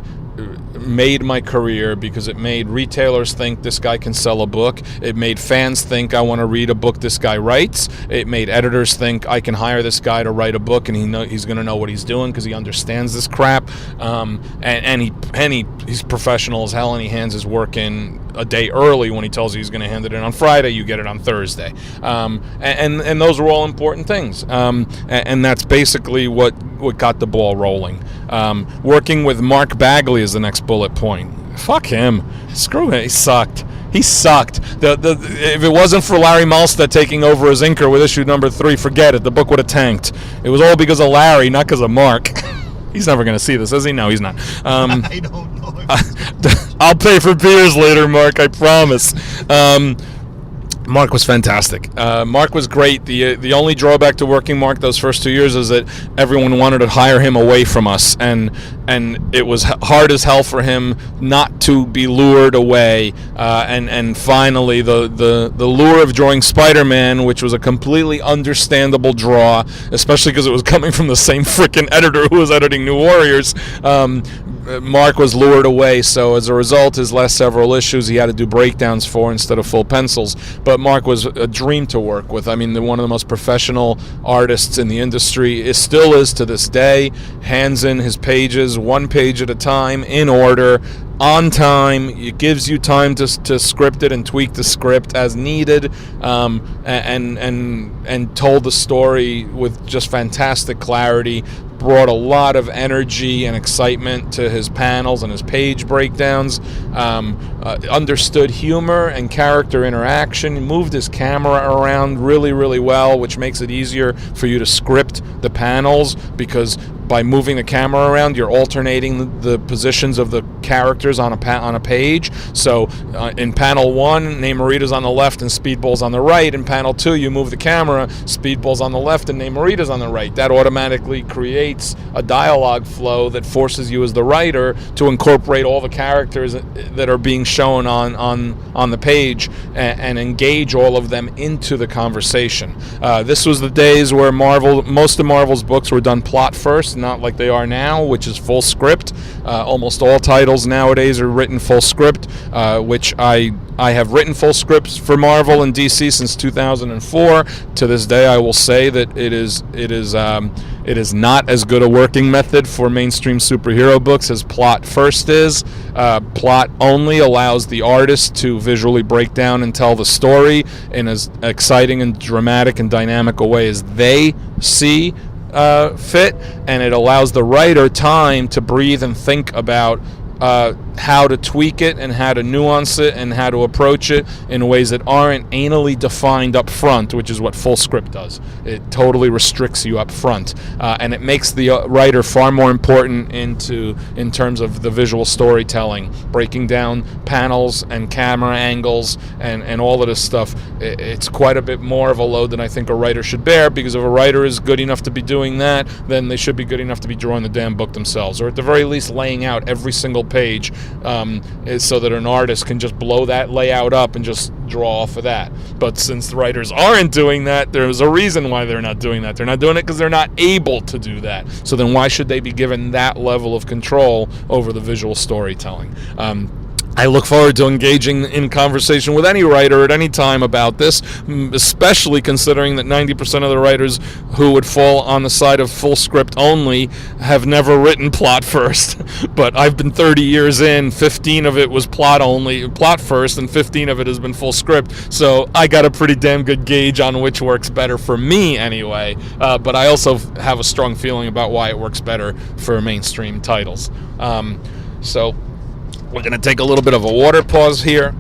made my career, because it made retailers think this guy can sell a book. It made fans think I want to read a book this guy writes. It made editors think I can hire this guy to write a book, and he's going to know what he's doing because he understands this crap. He's professional as hell, and he hands his work in a day early when he tells you he's going to hand it in on Friday. You get it on Thursday, and those were all important things. And that's basically what got the ball rolling. Working with Mark Bagley is the next bullet point. Fuck him. Screw him. He sucked. If it wasn't for Larry Malstead taking over as inker with issue number 3, forget it. The book would have tanked. It was all because of Larry, not because of Mark. He's never going to see this, is he? No, he's not. I don't know. I'll pay for beers later, Mark, I promise. Mark was fantastic. Mark was great. The only drawback to working Mark those first 2 years is that everyone wanted to hire him away from us, and it was hard as hell for him not to be lured away. And finally, the lure of drawing Spider-Man, which was a completely understandable draw, especially because it was coming from the same freaking editor who was editing New Warriors. Mark was lured away, so as a result, his last several issues he had to do breakdowns for instead of full pencils. But Mark was a dream to work with. I mean, one of the most professional artists in the industry. Still is to this day. Hands in his pages, one page at a time, in order, on time. It gives you time to script it and tweak the script as needed, and told the story with just fantastic clarity. Brought a lot of energy and excitement to his panels and his page breakdowns. Understood humor and character interaction. Moved his camera around really, really well, which makes it easier for you to script the panels, because by moving the camera around, you're alternating the positions of the characters on a page. So in panel 1, Namorita's on the left and Speedball's on the right. In panel 2, you move the camera, Speedball's on the left and Namorita's on the right. That automatically creates a dialogue flow that forces you as the writer to incorporate all the characters that are being shown on the page and engage all of them into the conversation. This was the days where most of Marvel's books were done plot first, not like they are now, which is full script. Almost all titles nowadays are written full script, which I have written full scripts for Marvel and DC since 2004. To this day, I will say that it is not as good a working method for mainstream superhero books as plot first is. Plot only allows the artist to visually break down and tell the story in as exciting and dramatic and dynamic a way as they see fit, and it allows the writer time to breathe and think about how to tweak it and how to nuance it and how to approach it in ways that aren't anally defined up front, which is what full script does. It totally restricts you up front, and it makes the writer far more important in terms of the visual storytelling, breaking down panels and camera angles and all of this stuff. It's quite a bit more of a load than I think a writer should bear, because if a writer is good enough to be doing that, then they should be good enough to be drawing the damn book themselves, or at the very least laying out every single page, so that an artist can just blow that layout up and just draw off of that. But since the writers aren't doing that, there's a reason why they're not doing that. They're not doing it because they're not able to do that. So then why should they be given that level of control over the visual storytelling? I look forward to engaging in conversation with any writer at any time about this, especially considering that 90% of the writers who would fall on the side of full script only have never written plot first. But I've been 30 years in, 15 of it was plot first, and 15 of it has been full script. So I got a pretty damn good gauge on which works better for me anyway. But I also have a strong feeling about why it works better for mainstream titles. So we're going to take a little bit of a water pause here.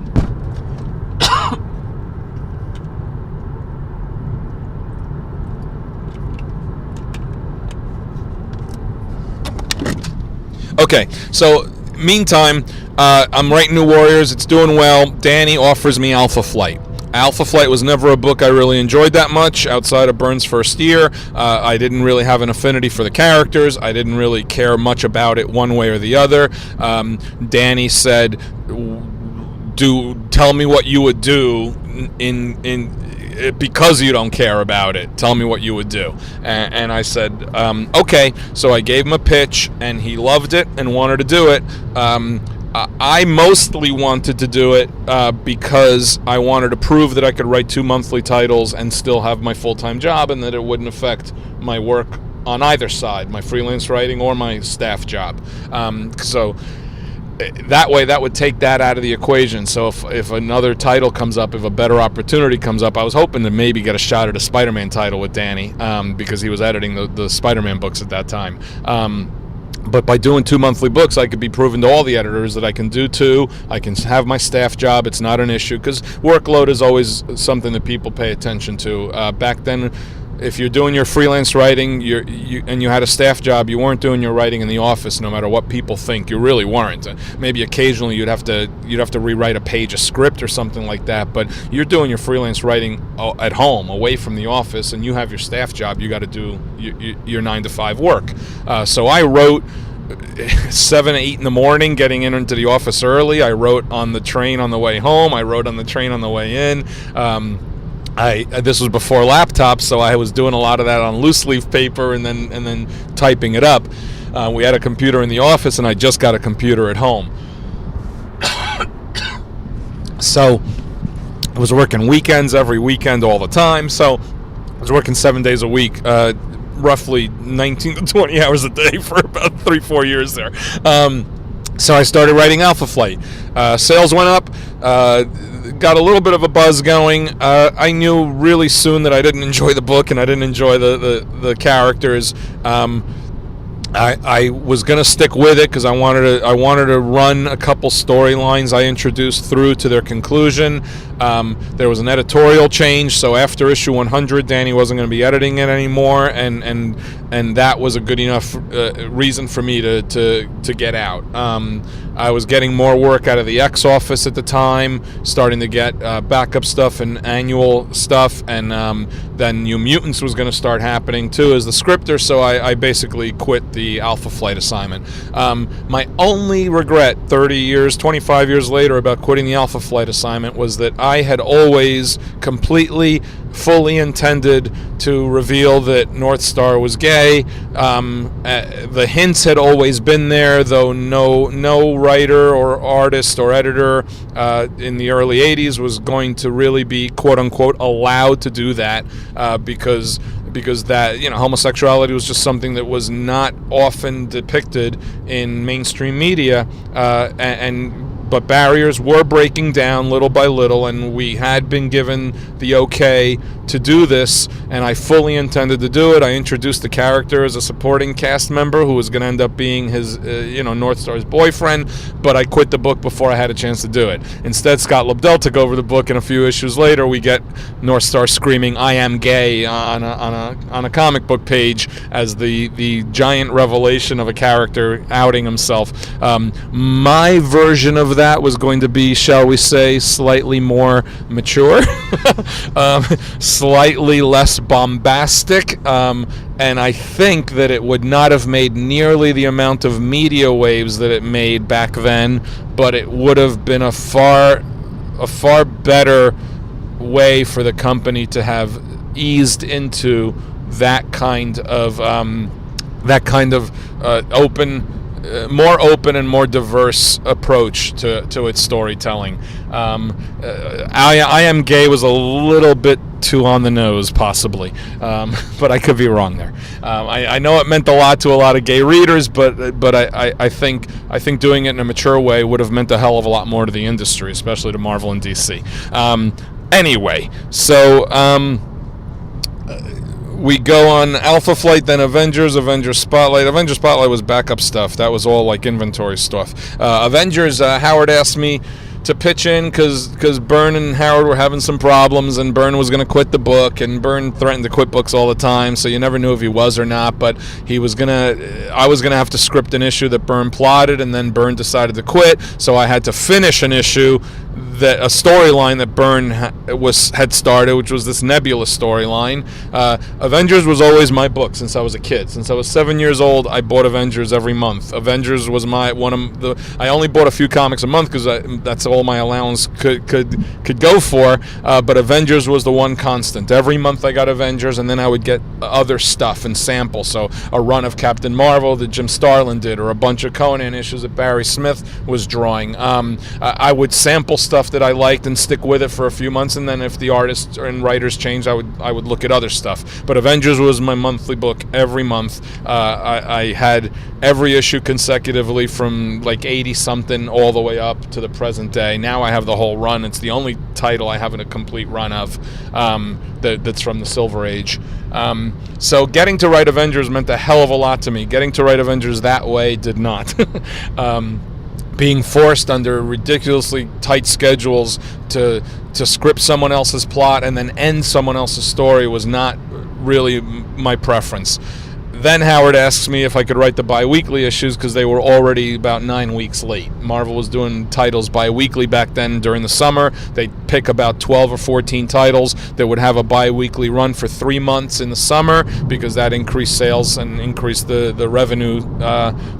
Okay, so meantime, I'm writing New Warriors. It's doing well. Danny offers me Alpha Flight. Alpha Flight was never a book I really enjoyed that much outside of Burns' first year. I didn't really have an affinity for the characters. I didn't really care much about it one way or the other. Danny said, tell me what you would do because you don't care about it. Tell me what you would do. And I said, okay. So I gave him a pitch, and he loved it and wanted to do it. I mostly wanted to do it because I wanted to prove that I could write 2 monthly titles and still have my full-time job, and that it wouldn't affect my work on either side, my freelance writing or my staff job. So that way, that would take that out of the equation. So if another title comes up, if a better opportunity comes up, I was hoping to maybe get a shot at a Spider-Man title with Danny, because he was editing the Spider-Man books at that time. But by doing 2 monthly books, I could be proven to all the editors that I can do 2. I can have my staff job. It's not an issue, because workload is always something that people pay attention to. Back then, if you're doing your freelance writing and you had a staff job, you weren't doing your writing in the office, no matter what people think. You really weren't. Maybe occasionally you'd have to rewrite a page of script or something like that, but you're doing your freelance writing at home, away from the office, and you have your staff job. You got to do your 9 to 5 work. So I wrote 7, 8 in the morning, getting into the office early. I wrote on the train on the way home. I wrote on the train on the way in. This was before laptops, so I was doing a lot of that on loose leaf paper and then typing it up. We had a computer in the office, and I just got a computer at home. So I was working weekends every weekend all the time. So I was working 7 days a week, roughly 19 to 20 hours a day for about 3-4 years there. So I started writing Alpha Flight. Sales went up. Got a little bit of a buzz going. I knew really soon that I didn't enjoy the book, and I didn't enjoy the characters. I was going to stick with it because I wanted to run a couple storylines I introduced through to their conclusion. There was an editorial change, so after issue 100, Danny wasn't going to be editing it anymore, and that was a good enough reason for me to get out. I was getting more work out of the X office at the time, starting to get backup stuff and annual stuff, and then New Mutants was going to start happening too as the scripter, so I basically quit the Alpha Flight assignment. My only regret 25 years later about quitting the Alpha Flight assignment was that I had always completely, fully intended to reveal that North Star was gay. The hints had always been there, though no writer or artist or editor in the early 80s was going to really be quote-unquote allowed to do that, because that, homosexuality was just something that was not often depicted in mainstream media, but barriers were breaking down little by little, and we had been given the okay to do this, and I fully intended to do it. I introduced the character as a supporting cast member who was going to end up being his, North Star's boyfriend, but I quit the book before I had a chance to do it. Instead, Scott Lobdell took over the book, and a few issues later, we get North Star screaming, "I am gay" on a comic book page as the giant revelation of a character outing himself. My version of that was going to be, shall we say, slightly more mature, slightly less bombastic, and I think that it would not have made nearly the amount of media waves that it made back then, but it would have been a far better way for the company to have eased into that kind of more open and more diverse approach to its storytelling. I Am Gay was a little bit too on the nose, possibly, but I could be wrong there. I know it meant a lot to a lot of gay readers, but I think doing it in a mature way would have meant a hell of a lot more to the industry, especially to Marvel and DC. Anyway, so we go on Alpha Flight, then Avengers Spotlight. Avengers Spotlight was backup stuff. That was all like inventory stuff. Avengers, Howard asked me to pitch in because Byrne and Howard were having some problems, and Byrne was going to quit the book, and Byrne threatened to quit books all the time, so you never knew if he was or not. But I was gonna have to script an issue that Byrne plotted, and then Byrne decided to quit, so I had to finish an issue, that a storyline that Byrne had started, which was this Nebula storyline. Avengers was always my book since I was a kid. Since I was 7 years old, I bought Avengers every month. Avengers was I only bought a few comics a month because that's all my allowance could go for. But Avengers was the one constant. Every month I got Avengers, and then I would get other stuff and samples. So a run of Captain Marvel that Jim Starlin did, or a bunch of Conan issues that Barry Smith was drawing. I would sample stuff that I liked and stick with it for a few months, and then if the artists and writers changed, I would look at other stuff. But Avengers was my monthly book every month. I had every issue consecutively from like 80 something all the way up to the present day. Now I have the whole run. It's the only title I have in a complete run of that's from the Silver Age. So getting to write Avengers meant a hell of a lot to me. Getting to write Avengers that way did not. Being forced under ridiculously tight schedules to script someone else's plot and then end someone else's story was not really my preference. Then Howard asks me if I could write the bi-weekly issues because they were already about 9 weeks late. Marvel was doing titles bi-weekly back then during the summer. They'd pick about 12 or 14 titles that would have a bi-weekly run for 3 months in the summer because that increased sales and increased the revenue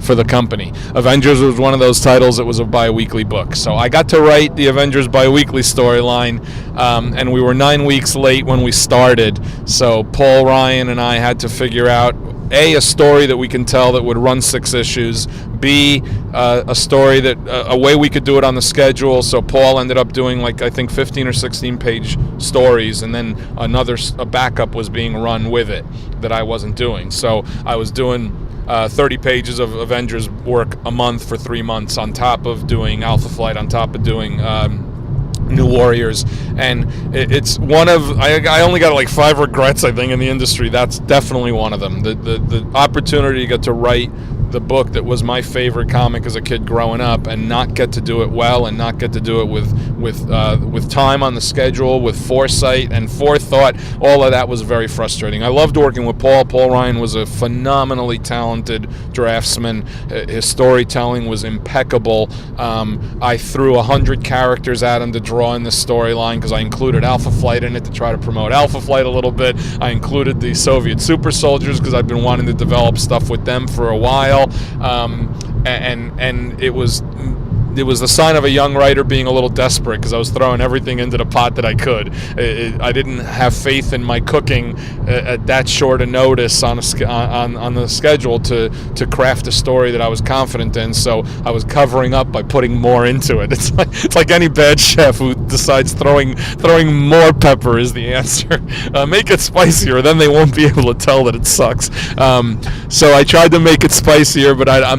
for the company. Avengers was one of those titles that was a bi-weekly book. So I got to write the Avengers bi-weekly storyline, and we were 9 weeks late when we started. So Paul Ryan and I had to figure out a story that we can tell that would run 6 issues, B, a story that a way we could do it on the schedule. So Paul ended up doing like I think 15 or 16 page stories, and then a backup was being run with it that I wasn't doing. So I was doing 30 pages of Avengers work a month for 3 months, on top of doing Alpha Flight, on top of doing New Warriors. And it's one of I only got like 5 regrets I think in the industry. That's definitely one of them. The opportunity to get to write the book that was my favorite comic as a kid growing up and not get to do it well, and not get to do it with time on the schedule, with foresight and forethought. All of that was very frustrating. I loved working with Paul. Paul Ryan was a phenomenally talented draftsman. His storytelling was impeccable. I threw 100 characters at him to draw in the storyline because I included Alpha Flight in it to try to promote Alpha Flight a little bit. I included the Soviet super soldiers because I've been wanting to develop stuff with them for a while. And it was the sign of a young writer being a little desperate because I was throwing everything into the pot that I could. I didn't have faith in my cooking at that short a notice on the schedule to craft a story that I was confident in. So I was covering up by putting more into it. It's like any bad chef who decides throwing more pepper is the answer. Make it spicier, then they won't be able to tell that it sucks. So I tried to make it spicier, but I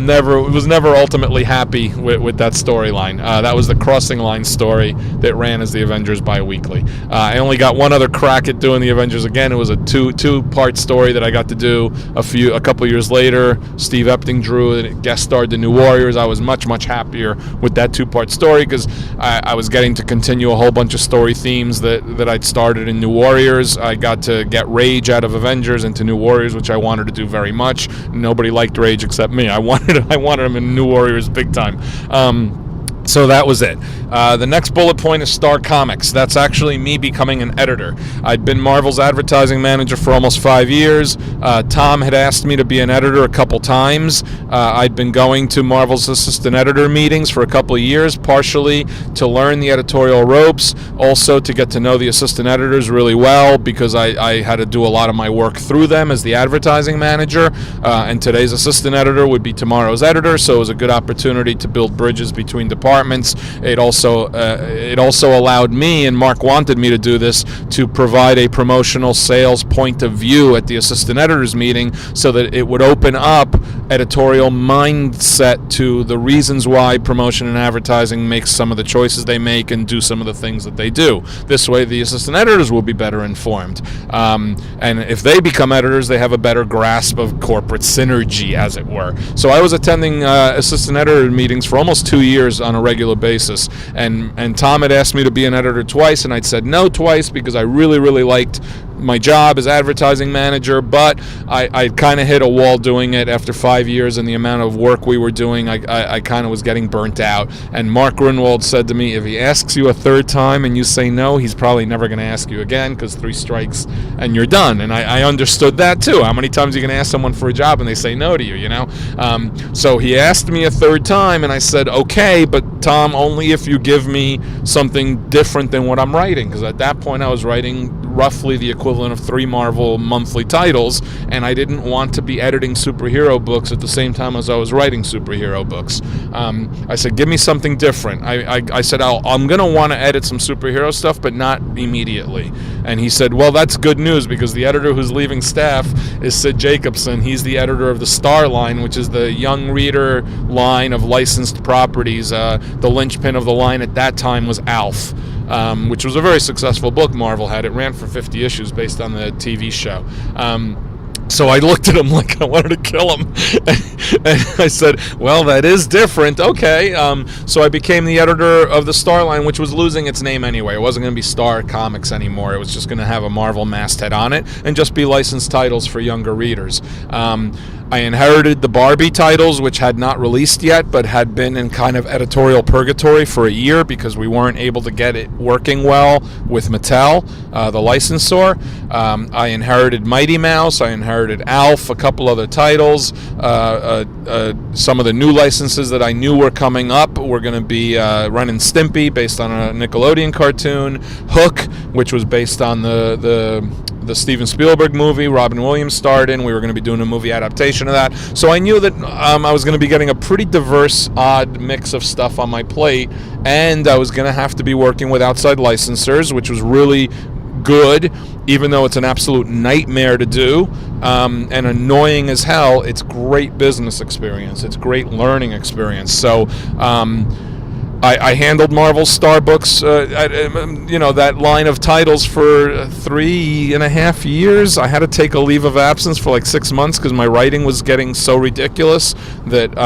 was never ultimately happy with that storyline. That was the Crossing Line story that ran as the Avengers bi-weekly. I only got one other crack at doing the Avengers again. It was a two-part story that I got to do a couple years later. Steve Epting drew it, guest starred the New Warriors. I was much, much happier with that two-part story because I was getting to continue a whole bunch of story themes that I'd started in New Warriors. I got to get Rage out of Avengers into New Warriors, which I wanted to do very much. Nobody liked Rage except me. I wanted him in New Warriors big time. So that was it. The next bullet point is Star Comics. That's actually me becoming an editor. I'd been Marvel's advertising manager for almost 5 years. Tom had asked me to be an editor a couple times. I'd been going to Marvel's assistant editor meetings for a couple of years, partially to learn the editorial ropes, also to get to know the assistant editors really well because I had to do a lot of my work through them as the advertising manager. And today's assistant editor would be tomorrow's editor, so it was a good opportunity to build bridges between departments. It also allowed me, and Mark wanted me to do this, to provide a promotional sales point of view at the assistant editors meeting so that it would open up editorial mindset to the reasons why promotion and advertising makes some of the choices they make and do some of the things that they do. This way the assistant editors will be better informed. And if they become editors, they have a better grasp of corporate synergy, as it were. So I was attending assistant editor meetings for almost 2 years on a regular basis. And Tom had asked me to be an editor twice, and I'd said no twice because I really, really liked my job as advertising manager, but I kind of hit a wall doing it after 5 years, and the amount of work we were doing, I kind of was getting burnt out. And Mark Grunwald said to me, if he asks you a third time and you say no, he's probably never going to ask you again, because 3 strikes and you're done. And I understood that too. How many times are you going to ask someone for a job and they say no to you, you know? So he asked me a third time, and I said, okay, but Tom, only if you give me something different than what I'm writing, because at that point I was writing roughly the equivalent of 3 Marvel monthly titles, and I didn't want to be editing superhero books at the same time as I was writing superhero books. I said, give me something different. I said, I'm going to want to edit some superhero stuff, but not immediately. And he said, well, that's good news, because the editor who's leaving staff is Sid Jacobson. He's the editor of the Star line, which is the young reader line of licensed properties. The linchpin of the line at that time was Alf. Which was a very successful book Marvel had. It ran for 50 issues based on the TV show. So I looked at him like I wanted to kill him. And I said, well, that is different. Okay. So I became the editor of the Star line, which was losing its name anyway. It wasn't going to be Star Comics anymore. It was just going to have a Marvel masthead on it and just be licensed titles for younger readers. I inherited the Barbie titles, which had not released yet, but had been in kind of editorial purgatory for a year because we weren't able to get it working well with Mattel, the licensor. I inherited Mighty Mouse. I inherited Alf, a couple other titles. Some of the new licenses that I knew were coming up were going to be Ren and Stimpy, based on a Nickelodeon cartoon, Hook, which was based on the Steven Spielberg movie Robin Williams starred in. We were going to be doing a movie adaptation of that. So I knew that I was going to be getting a pretty diverse, odd mix of stuff on my plate, and I was going to have to be working with outside licensors, which was really good, even though it's an absolute nightmare to do, and annoying as hell. It's great business experience. It's great learning experience. So I handled Marvel's Star Books, that line of titles for 3.5 years. I had to take a leave of absence for like 6 months because my writing was getting so ridiculous that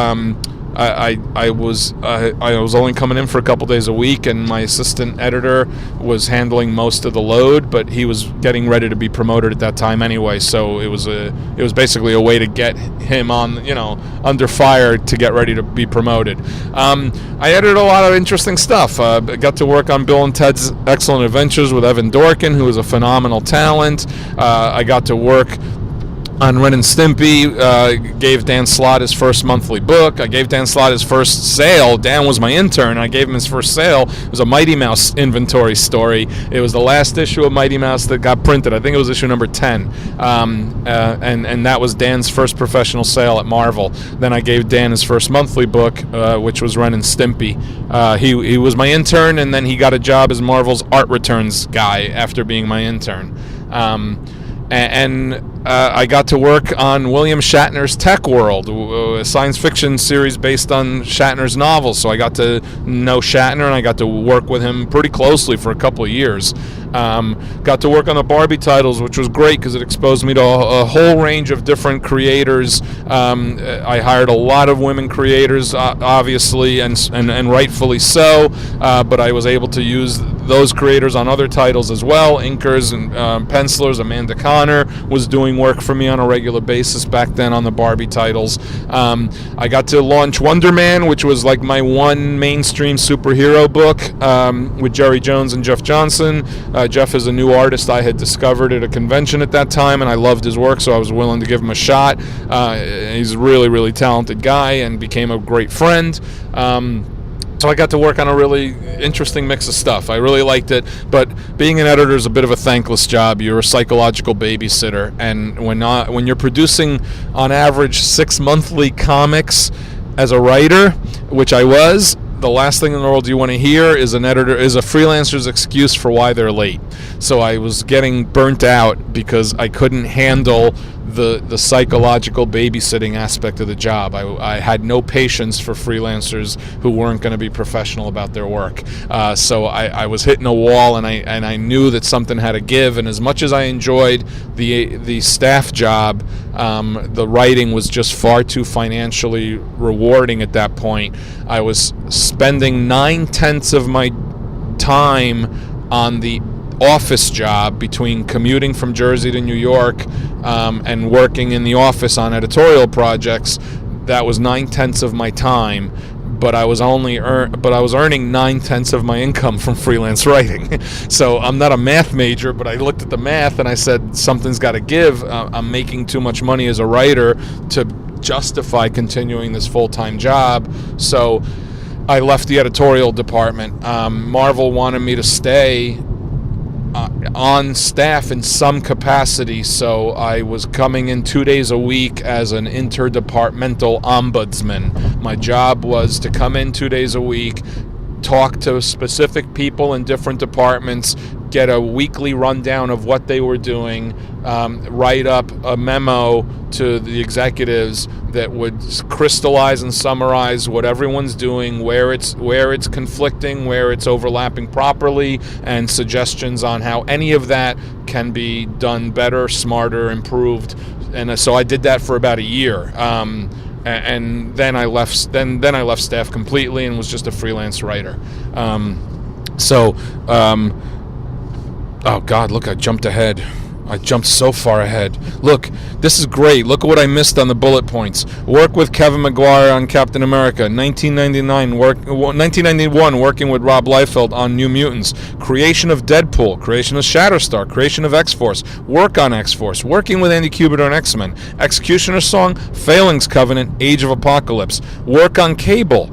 I was only coming in for a couple days a week, and my assistant editor was handling most of the load, but he was getting ready to be promoted at that time anyway. So it was basically a way to get him on, under fire to get ready to be promoted. I edited a lot of interesting stuff. I got to work on Bill and Ted's Excellent Adventures with Evan Dorkin, who is a phenomenal talent. I got to work on Ren and Stimpy, gave Dan Slott his first monthly book. I gave Dan Slott his first sale. Dan was my intern. I gave him his first sale. It was a Mighty Mouse inventory story. It was the last issue of Mighty Mouse that got printed. I think it was issue number 10. And that was Dan's first professional sale at Marvel. Then I gave Dan his first monthly book, which was Ren and Stimpy. He was my intern, and then he got a job as Marvel's art returns guy after being my intern. I got to work on William Shatner's Tech World, a science fiction series based on Shatner's novels. So I got to know Shatner, and I got to work with him pretty closely for a couple of years. Got to work on the Barbie titles, which was great because it exposed me to a whole range of different creators. I hired a lot of women creators, obviously, and rightfully so, but I was able to use those creators on other titles as well. Inkers and pencilers. Amanda Connor was doing work for me on a regular basis back then on the Barbie titles. I got to launch Wonder Man, which was like my one mainstream superhero book, with Jerry Jones and Jeff Johnson. Jeff is a new artist I had discovered at a convention at that time, and I loved his work, so I was willing to give him a shot. He's a really, really talented guy and became a great friend. So I got to work on a really interesting mix of stuff. I really liked it, but being an editor is a bit of a thankless job. You're a psychological babysitter, and when you're producing on average 6 monthly comics as a writer, which I was, the last thing in the world you want to hear is a freelancer's excuse for why they're late. So I was getting burnt out because I couldn't handle the psychological babysitting aspect of the job. I had no patience for freelancers who weren't going to be professional about their work. So I was hitting a wall, and I knew that something had to give. And as much as I enjoyed the staff job, the writing was just far too financially rewarding at that point. I was spending 9/10 of my time on the office job between commuting from Jersey to New York and working in the office on editorial projects. That was 9/10 of my time, but I was earning 9/10 of my income from freelance writing. So I'm not a math major, but I looked at the math and I said, something's got to give. I'm making too much money as a writer to justify continuing this full-time job. So I left the editorial department. Marvel wanted me to stay on staff in some capacity, so I was coming in 2 days a week as an interdepartmental ombudsman. My job was to come in 2 days a week, talk to specific people in different departments, get a weekly rundown of what they were doing, write up a memo to the executives that would crystallize and summarize what everyone's doing, where it's conflicting, where it's overlapping properly, and suggestions on how any of that can be done better, smarter, improved. And so I did that for about a year. And then I left. Then I left staff completely and was just a freelance writer. Oh God! Look, I jumped ahead. I jumped so far ahead. Look, this is great. Look at what I missed on the bullet points. Work with Kevin Maguire on Captain America. 1991, working with Rob Liefeld on New Mutants. Creation of Deadpool. Creation of Shatterstar. Creation of X-Force. Work on X-Force. Working with Andy Kubert on X-Men. Executioner Song. Phalanx Covenant. Age of Apocalypse. Work on Cable.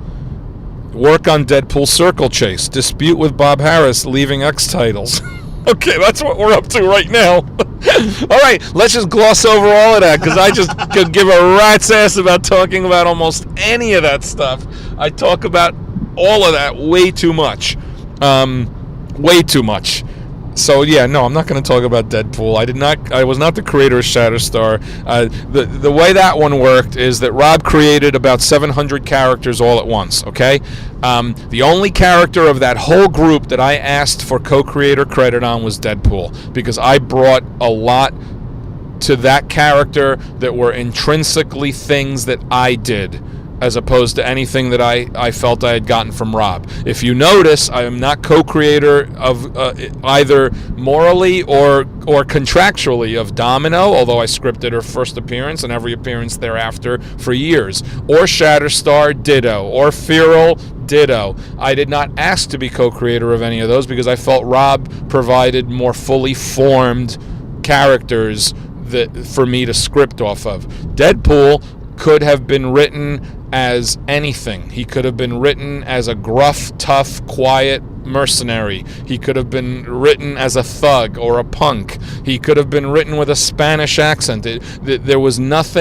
Work on Deadpool Circle Chase. Dispute with Bob Harris. Leaving X titles. Okay, that's what we're up to right now. All right, let's just gloss over all of that, because I just could give a rat's ass about talking about almost any of that stuff. I talk about all of that way too much. Way too much. So yeah, no, I'm not going to talk about Deadpool. I was not the creator of Shatterstar. The way that one worked is that Rob created about 700 characters all at once, okay? The only character of that whole group that I asked for co-creator credit on was Deadpool, because I brought a lot to that character that were intrinsically things that I did, as opposed to anything that I felt I had gotten from Rob. If you notice, I am not co-creator of either morally or contractually of Domino, although I scripted her first appearance and every appearance thereafter for years, or Shatterstar, ditto, or Feral, ditto. I did not ask to be co-creator of any of those because I felt Rob provided more fully formed characters that for me to script off of. Deadpool could have been written as anything. He could have been written as a gruff, tough, quiet mercenary. He could have been written as a thug or a punk. He could have been written with a Spanish accent. There was not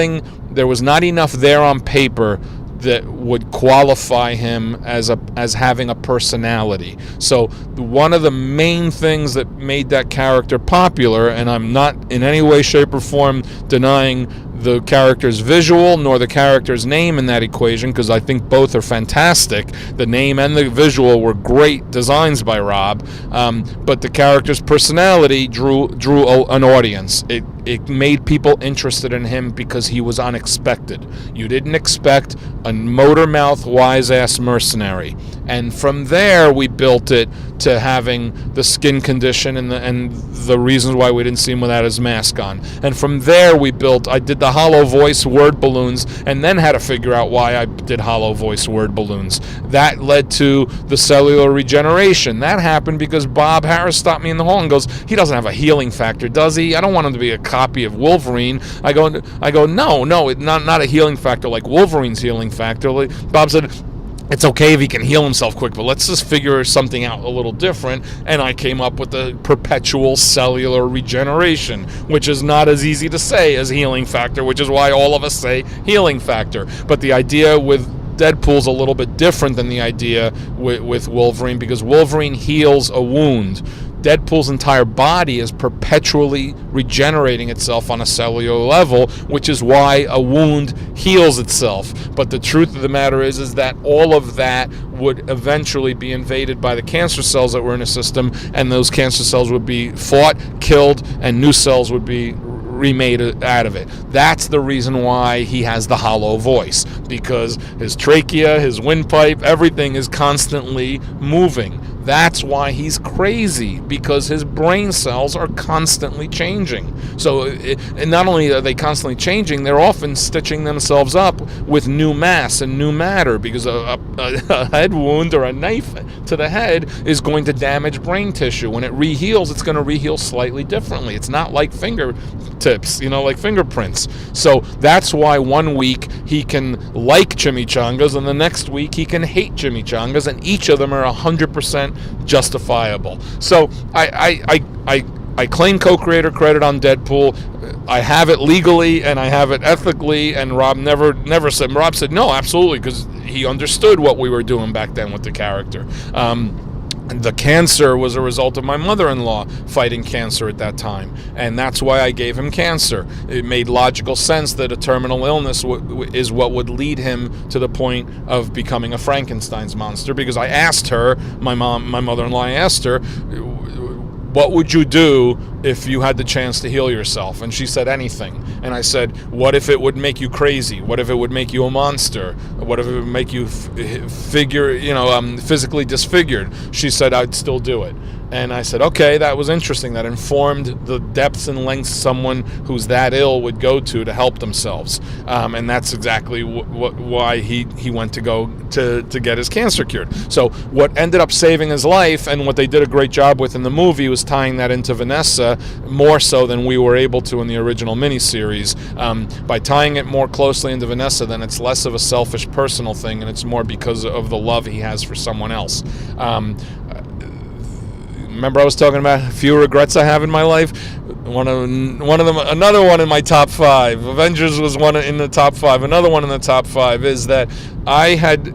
enough there on paper that would qualify him as having a personality. So one of the main things that made that character popular, and I'm not in any way, shape, or form denying the character's visual nor the character's name in that equation, because I think both are fantastic. The name and the visual were great designs by Rob, but the character's personality drew an audience. It made people interested in him because he was unexpected. You didn't expect a motor-mouth, wise-ass mercenary. And from there, we built it to having the skin condition and the reasons why we didn't see him without his mask on. And from there, I did the hollow voice word balloons, and then had to figure out why I did hollow voice word balloons. That led to the cellular regeneration. That happened because Bob Harris stopped me in the hall and goes, he doesn't have a healing factor, does he? I don't want him to be a copy of Wolverine. I go, no, not a healing factor like Wolverine's healing factor. Bob said, it's okay if he can heal himself quick, but let's just figure something out a little different. And I came up with the perpetual cellular regeneration, which is not as easy to say as healing factor, which is why all of us say healing factor. But the idea with Deadpool's a little bit different than the idea with Wolverine, because Wolverine heals a wound. Deadpool's entire body is perpetually regenerating itself on a cellular level, which is why a wound heals itself. But the truth of the matter is that all of that would eventually be invaded by the cancer cells that were in his system, and those cancer cells would be fought, killed, and new cells would be remade out of it. That's the reason why he has the hollow voice, because his trachea, his windpipe, everything is constantly moving. That's why he's crazy, because his brain cells are constantly changing. So, and not only are they constantly changing, they're often stitching themselves up with new mass and new matter, because a head wound or a knife to the head is going to damage brain tissue. When it reheals, it's going to reheal slightly differently. It's not like fingertips, like fingerprints. So that's why one week he can like chimichangas, and the next week he can hate chimichangas, and each of them are 100% justifiable. So I claim co-creator credit on Deadpool. I have it legally and I have it ethically, and Rob never said. Rob said no, absolutely, because he understood what we were doing back then with the character. The cancer was a result of my mother-in-law fighting cancer at that time, and that's why I gave him cancer. It made logical sense that a terminal illness is what would lead him to the point of becoming a Frankenstein's monster, because I asked her, my mother-in-law, I asked her, what would you do if you had the chance to heal yourself? And she said anything. And I said, what if it would make you crazy? What if it would make you a monster? What if it would make you physically disfigured? She said, I'd still do it. And I said, okay, that was interesting. That informed the depths and lengths someone who's that ill would go to help themselves. And that's exactly why he went to go to get his cancer cured. So what ended up saving his life, and what they did a great job with in the movie, was tying that into Vanessa more so than we were able to in the original miniseries. By tying it more closely into Vanessa, then it's less of a selfish personal thing, and it's more because of the love he has for someone else. Remember I was talking about a few regrets I have in my life? One of them, another one in my top 5. Avengers was one in the top 5. Another one in the top 5 is that I had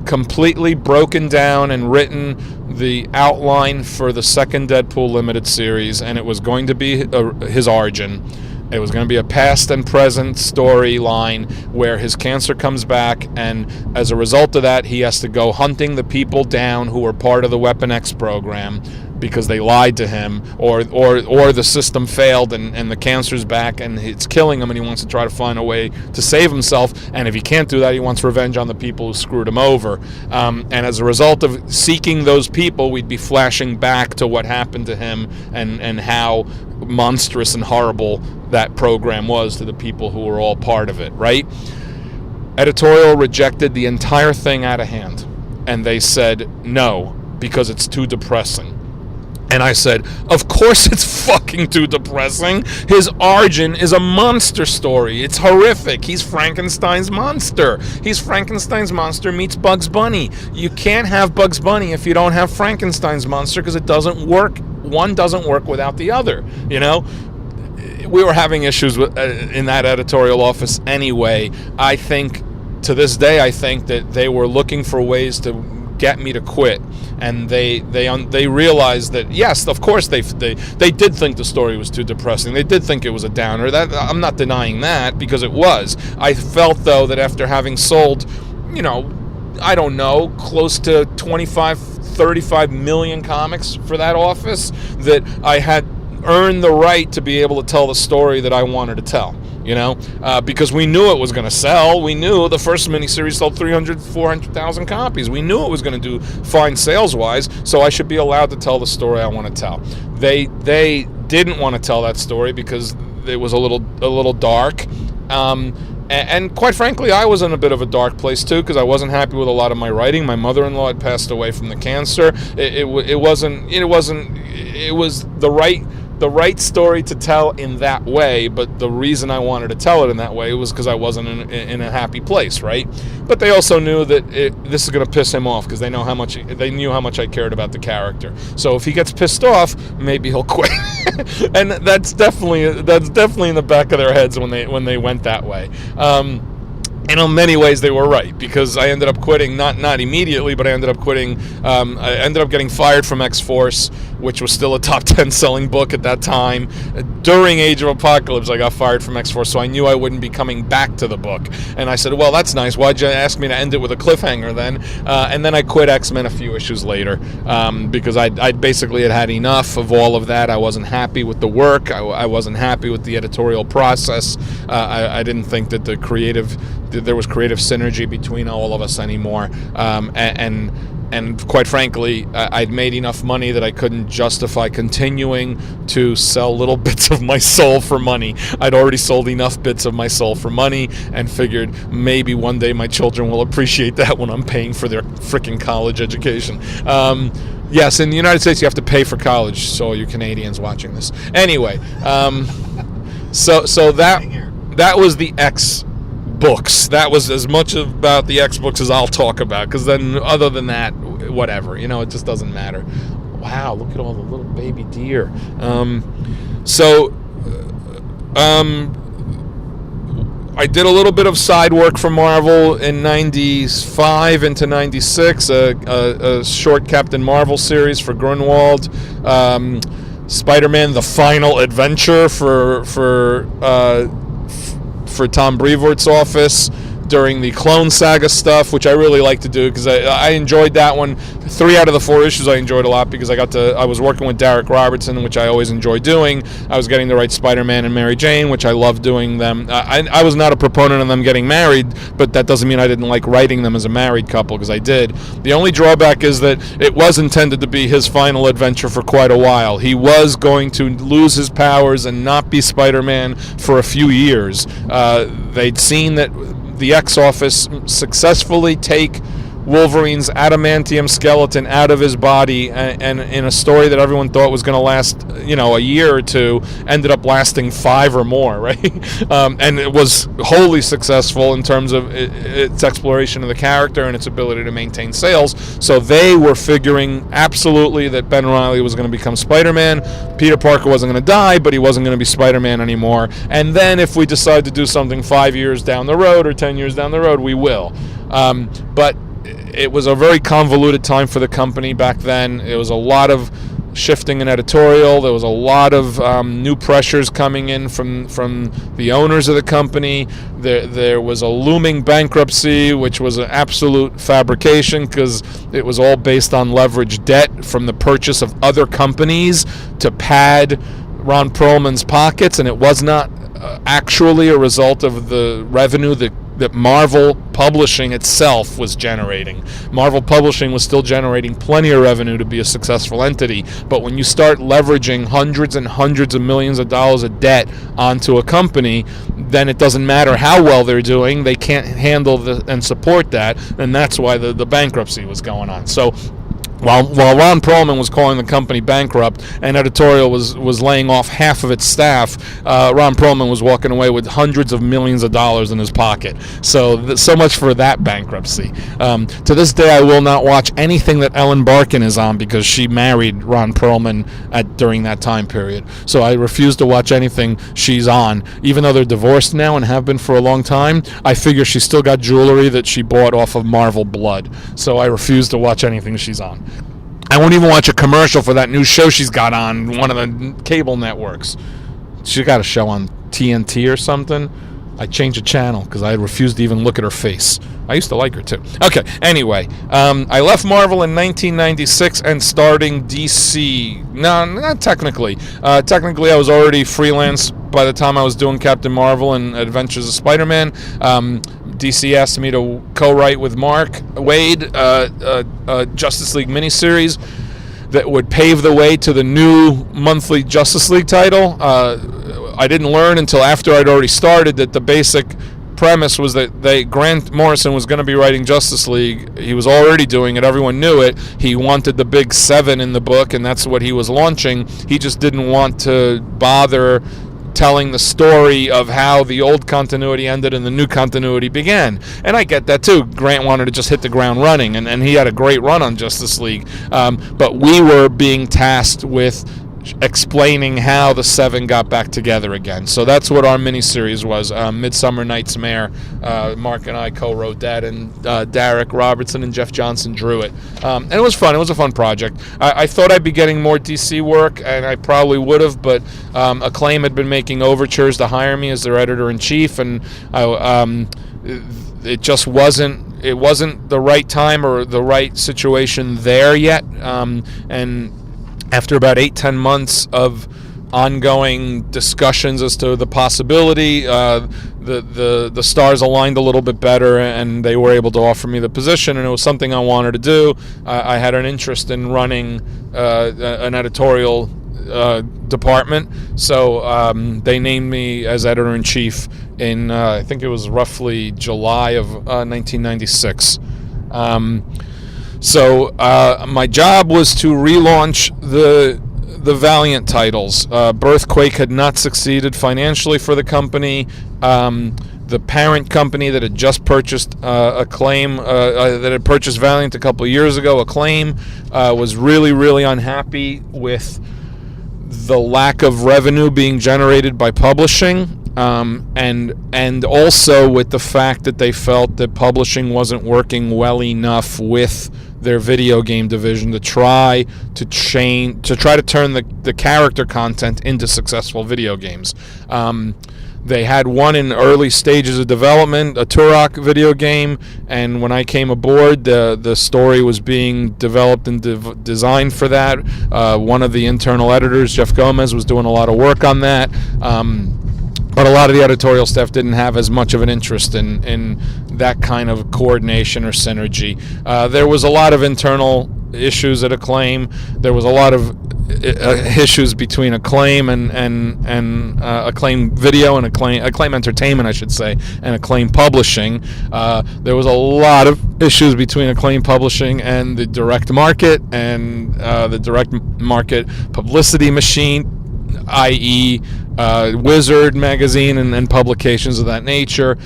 completely broken down and written the outline for the second Deadpool limited series, and it was going to be his origin. It was going to be a past and present storyline where his cancer comes back, and as a result of that, he has to go hunting the people down who were part of the Weapon X program because they lied to him, or the system failed and the cancer's back and it's killing him, and he wants to try to find a way to save himself. And if he can't do that, he wants revenge on the people who screwed him over. And as a result of seeking those people, we'd be flashing back to what happened to him and how monstrous and horrible that program was to the people who were all part of it, right? Editorial rejected the entire thing out of hand, and they said no, because it's too depressing. And I said, of course it's fucking too depressing. His origin is a monster story. It's horrific. He's Frankenstein's monster. He's Frankenstein's monster meets Bugs Bunny. You can't have Bugs Bunny if you don't have Frankenstein's monster, because it doesn't work. One doesn't work without the other, We were having issues with, in that editorial office anyway. I think, to this day, that they were looking for ways to get me to quit, and they realized that, yes, of course they did think the story was too depressing. They did think it was a downer. That I'm not denying that, because it was. I felt, though, that after having sold, I don't know, close to 35 million comics for that office, that I had earned the right to be able to tell the story that I wanted to tell. Because we knew it was going to sell. We knew the first miniseries sold 400,000 copies. We knew it was going to do fine sales-wise, so I should be allowed to tell the story I want to tell. They didn't want to tell that story because it was a little dark. And quite frankly, I was in a bit of a dark place too, because I wasn't happy with a lot of my writing. My mother-in-law had passed away from the cancer. It was the right story to tell in that way, but the reason I wanted to tell it in that way was because I wasn't in a happy place, right? But they also knew that this is going to piss him off, because they knew how much I cared about the character. So if he gets pissed off, maybe he'll quit. And that's definitely in the back of their heads when they went that way. And in many ways, they were right, because I ended up quitting, not immediately, but I ended up quitting. I ended up getting fired from X-Force, which was still a top 10 selling book at that time. During Age of Apocalypse, I got fired from X-Force, so I knew I wouldn't be coming back to the book. And I said, well, that's nice. Why'd you ask me to end it with a cliffhanger then? And then I quit X-Men a few issues later, because I basically had enough of all of that. I wasn't happy with the work. I wasn't happy with the editorial process. I didn't think that there was creative synergy between all of us anymore, and quite frankly, I'd made enough money that I couldn't justify continuing to sell little bits of my soul for money. I'd already sold enough bits of my soul for money, and figured maybe one day my children will appreciate that when I'm paying for their freaking college education. Yes, in the United States you have to pay for college, so all you Canadians watching this. Anyway, so that was the X books. That was as much about the X books as I'll talk about, because then other than that, whatever, it just doesn't matter. Wow, look at all the little baby deer. I did a little bit of side work for Marvel in 95 into 96, a short Captain Marvel series for Grunwald, Spider-Man: The Final Adventure for Tom Brevoort's office during the Clone Saga stuff, which I really like to do because I enjoyed that one. 3 out of the 4 issues I enjoyed a lot because I was working with Derek Robertson, which I always enjoy doing. I was getting to write Spider-Man and Mary Jane, which I love doing them. I was not a proponent of them getting married, but that doesn't mean I didn't like writing them as a married couple, because I did. The only drawback is that it was intended to be his final adventure for quite a while. He was going to lose his powers and not be Spider-Man for a few years. They'd seen that the X-Office successfully take Wolverine's adamantium skeleton out of his body, and in a story that everyone thought was going to last, a year or two, ended up lasting 5 or more, right? And it was wholly successful in terms of its exploration of the character and its ability to maintain sales. So they were figuring absolutely that Ben Reilly was going to become Spider-Man. Peter Parker wasn't going to die, but he wasn't going to be Spider-Man anymore. And then if we decide to do something 5 years down the road or 10 years down the road, we will. But it was a very convoluted time for the company back then. It was a lot of shifting in editorial. There was a lot of new pressures coming in from the owners of the company. There was a looming bankruptcy, which was an absolute fabrication because it was all based on leveraged debt from the purchase of other companies to pad Ron Perlman's pockets, and it was not actually a result of the revenue that Marvel Publishing itself was generating. Marvel Publishing was still generating plenty of revenue to be a successful entity, but when you start leveraging hundreds and hundreds of millions of dollars of debt onto a company, then it doesn't matter how well they're doing, they can't handle and support that, and that's why the bankruptcy was going on. So While Ron Perlman was calling the company bankrupt and editorial was laying off half of its staff, Ron Perlman was walking away with hundreds of millions of dollars in his pocket. So much for that bankruptcy. To this day, I will not watch anything that Ellen Barkin is on because she married Ron Perlman during that time period. So I refuse to watch anything she's on. Even though they're divorced now and have been for a long time, I figure she's still got jewelry that she bought off of Marvel Blood. So I refuse to watch anything she's on. I won't even watch a commercial for that new show she's got on one of the cable networks. She got a show on TNT or something. I changed the channel because I refused to even look at her face. I used to like her too. Okay, anyway, I left Marvel in 1996 and starting DC. No, not technically. Technically, I was already freelance by the time I was doing Captain Marvel and Adventures of Spider-Man. DC asked me to co-write with Mark Waid a Justice League miniseries that would pave the way to the new monthly Justice League title. I didn't learn until after I'd already started that the basic premise was that Grant Morrison was going to be writing Justice League. He was already doing it. Everyone knew it. He wanted the big 7 in the book, and that's what he was launching. He just didn't want to bother telling the story of how the old continuity ended and the new continuity began. And I get that too. Grant wanted to just hit the ground running, and he had a great run on Justice League. But we were being tasked with explaining how the seven got back together again. So that's what our miniseries was. Midsummer Night's Mare. Mark and I co-wrote that, and Derek Robertson and Jeff Johnson drew it. And it was fun. It was a fun project. I thought I'd be getting more DC work, and I probably would have, but Acclaim had been making overtures to hire me as their editor-in-chief, and it just wasn't the right time or the right situation there yet. And after about 8-10 months of ongoing discussions as to the possibility, the stars aligned a little bit better, and they were able to offer me the position, and it was something I wanted to do. I had an interest in running an editorial department, so they named me as editor-in-chief in I think it was roughly July of 1996. So my job was to relaunch the Valiant titles. Birthquake had not succeeded financially for the company. The parent company that had just purchased Acclaim, that had purchased Valiant a couple of years ago, Acclaim, was really, really unhappy with the lack of revenue being generated by publishing. And also with the fact that they felt that publishing wasn't working well enough with their video game division to try to turn the character content into successful video games. They had one in early stages of development, a Turok video game, and when I came aboard, the story was being developed and designed for that. One of the internal editors, Jeff Gomez, was doing a lot of work on that. But a lot of the editorial staff didn't have as much of an interest in that kind of coordination or synergy. There was a lot of internal issues at Acclaim. There was a lot of issues between Acclaim and Acclaim Video and Acclaim Entertainment, I should say, and Acclaim Publishing. There was a lot of issues between Acclaim Publishing and the direct market and the direct market publicity machine, i.e., Wizard magazine and publications of that nature.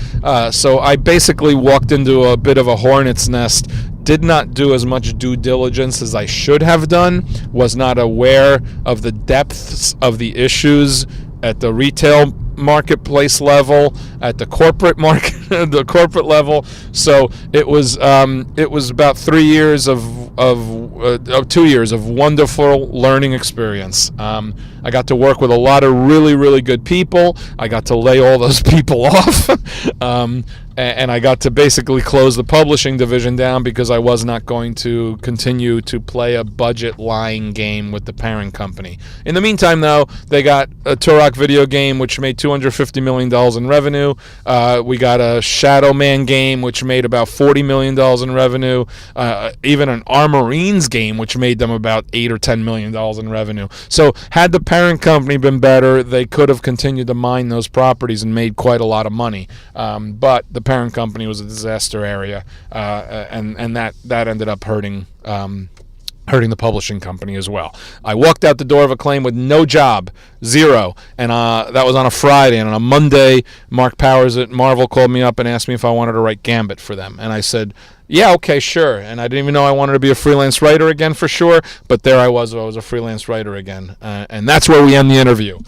So I basically walked into a bit of a hornet's nest, did not do as much due diligence as I should have done, was not aware of the depths of the issues at the retail marketplace level, at the corporate market, the corporate level. So it was about 3 years of 2 years of wonderful learning experience. I got to work with a lot of really, really good people. I got to lay all those people off. And I got to basically close the publishing division down because I was not going to continue to play a budget lying game with the parent company. In the meantime, though, they got a Turok video game, which made $250 million in revenue. We got a Shadow Man game, which made about $40 million in revenue. Even an Armorines game, which made them about $8 or $10 million in revenue. So had the parent company been better, they could have continued to mine those properties and made quite a lot of money. But the parent company was a disaster area, and that ended up hurting the publishing company as well. I walked out the door of Acclaim with no job, zero, and that was on a Friday. And on a Monday, Mark Powers at Marvel called me up and asked me if I wanted to write Gambit for them, and I said, yeah, okay, sure. And I didn't even know I wanted to be a freelance writer again for sure, but there I was a freelance writer again, and that's where we end the interview.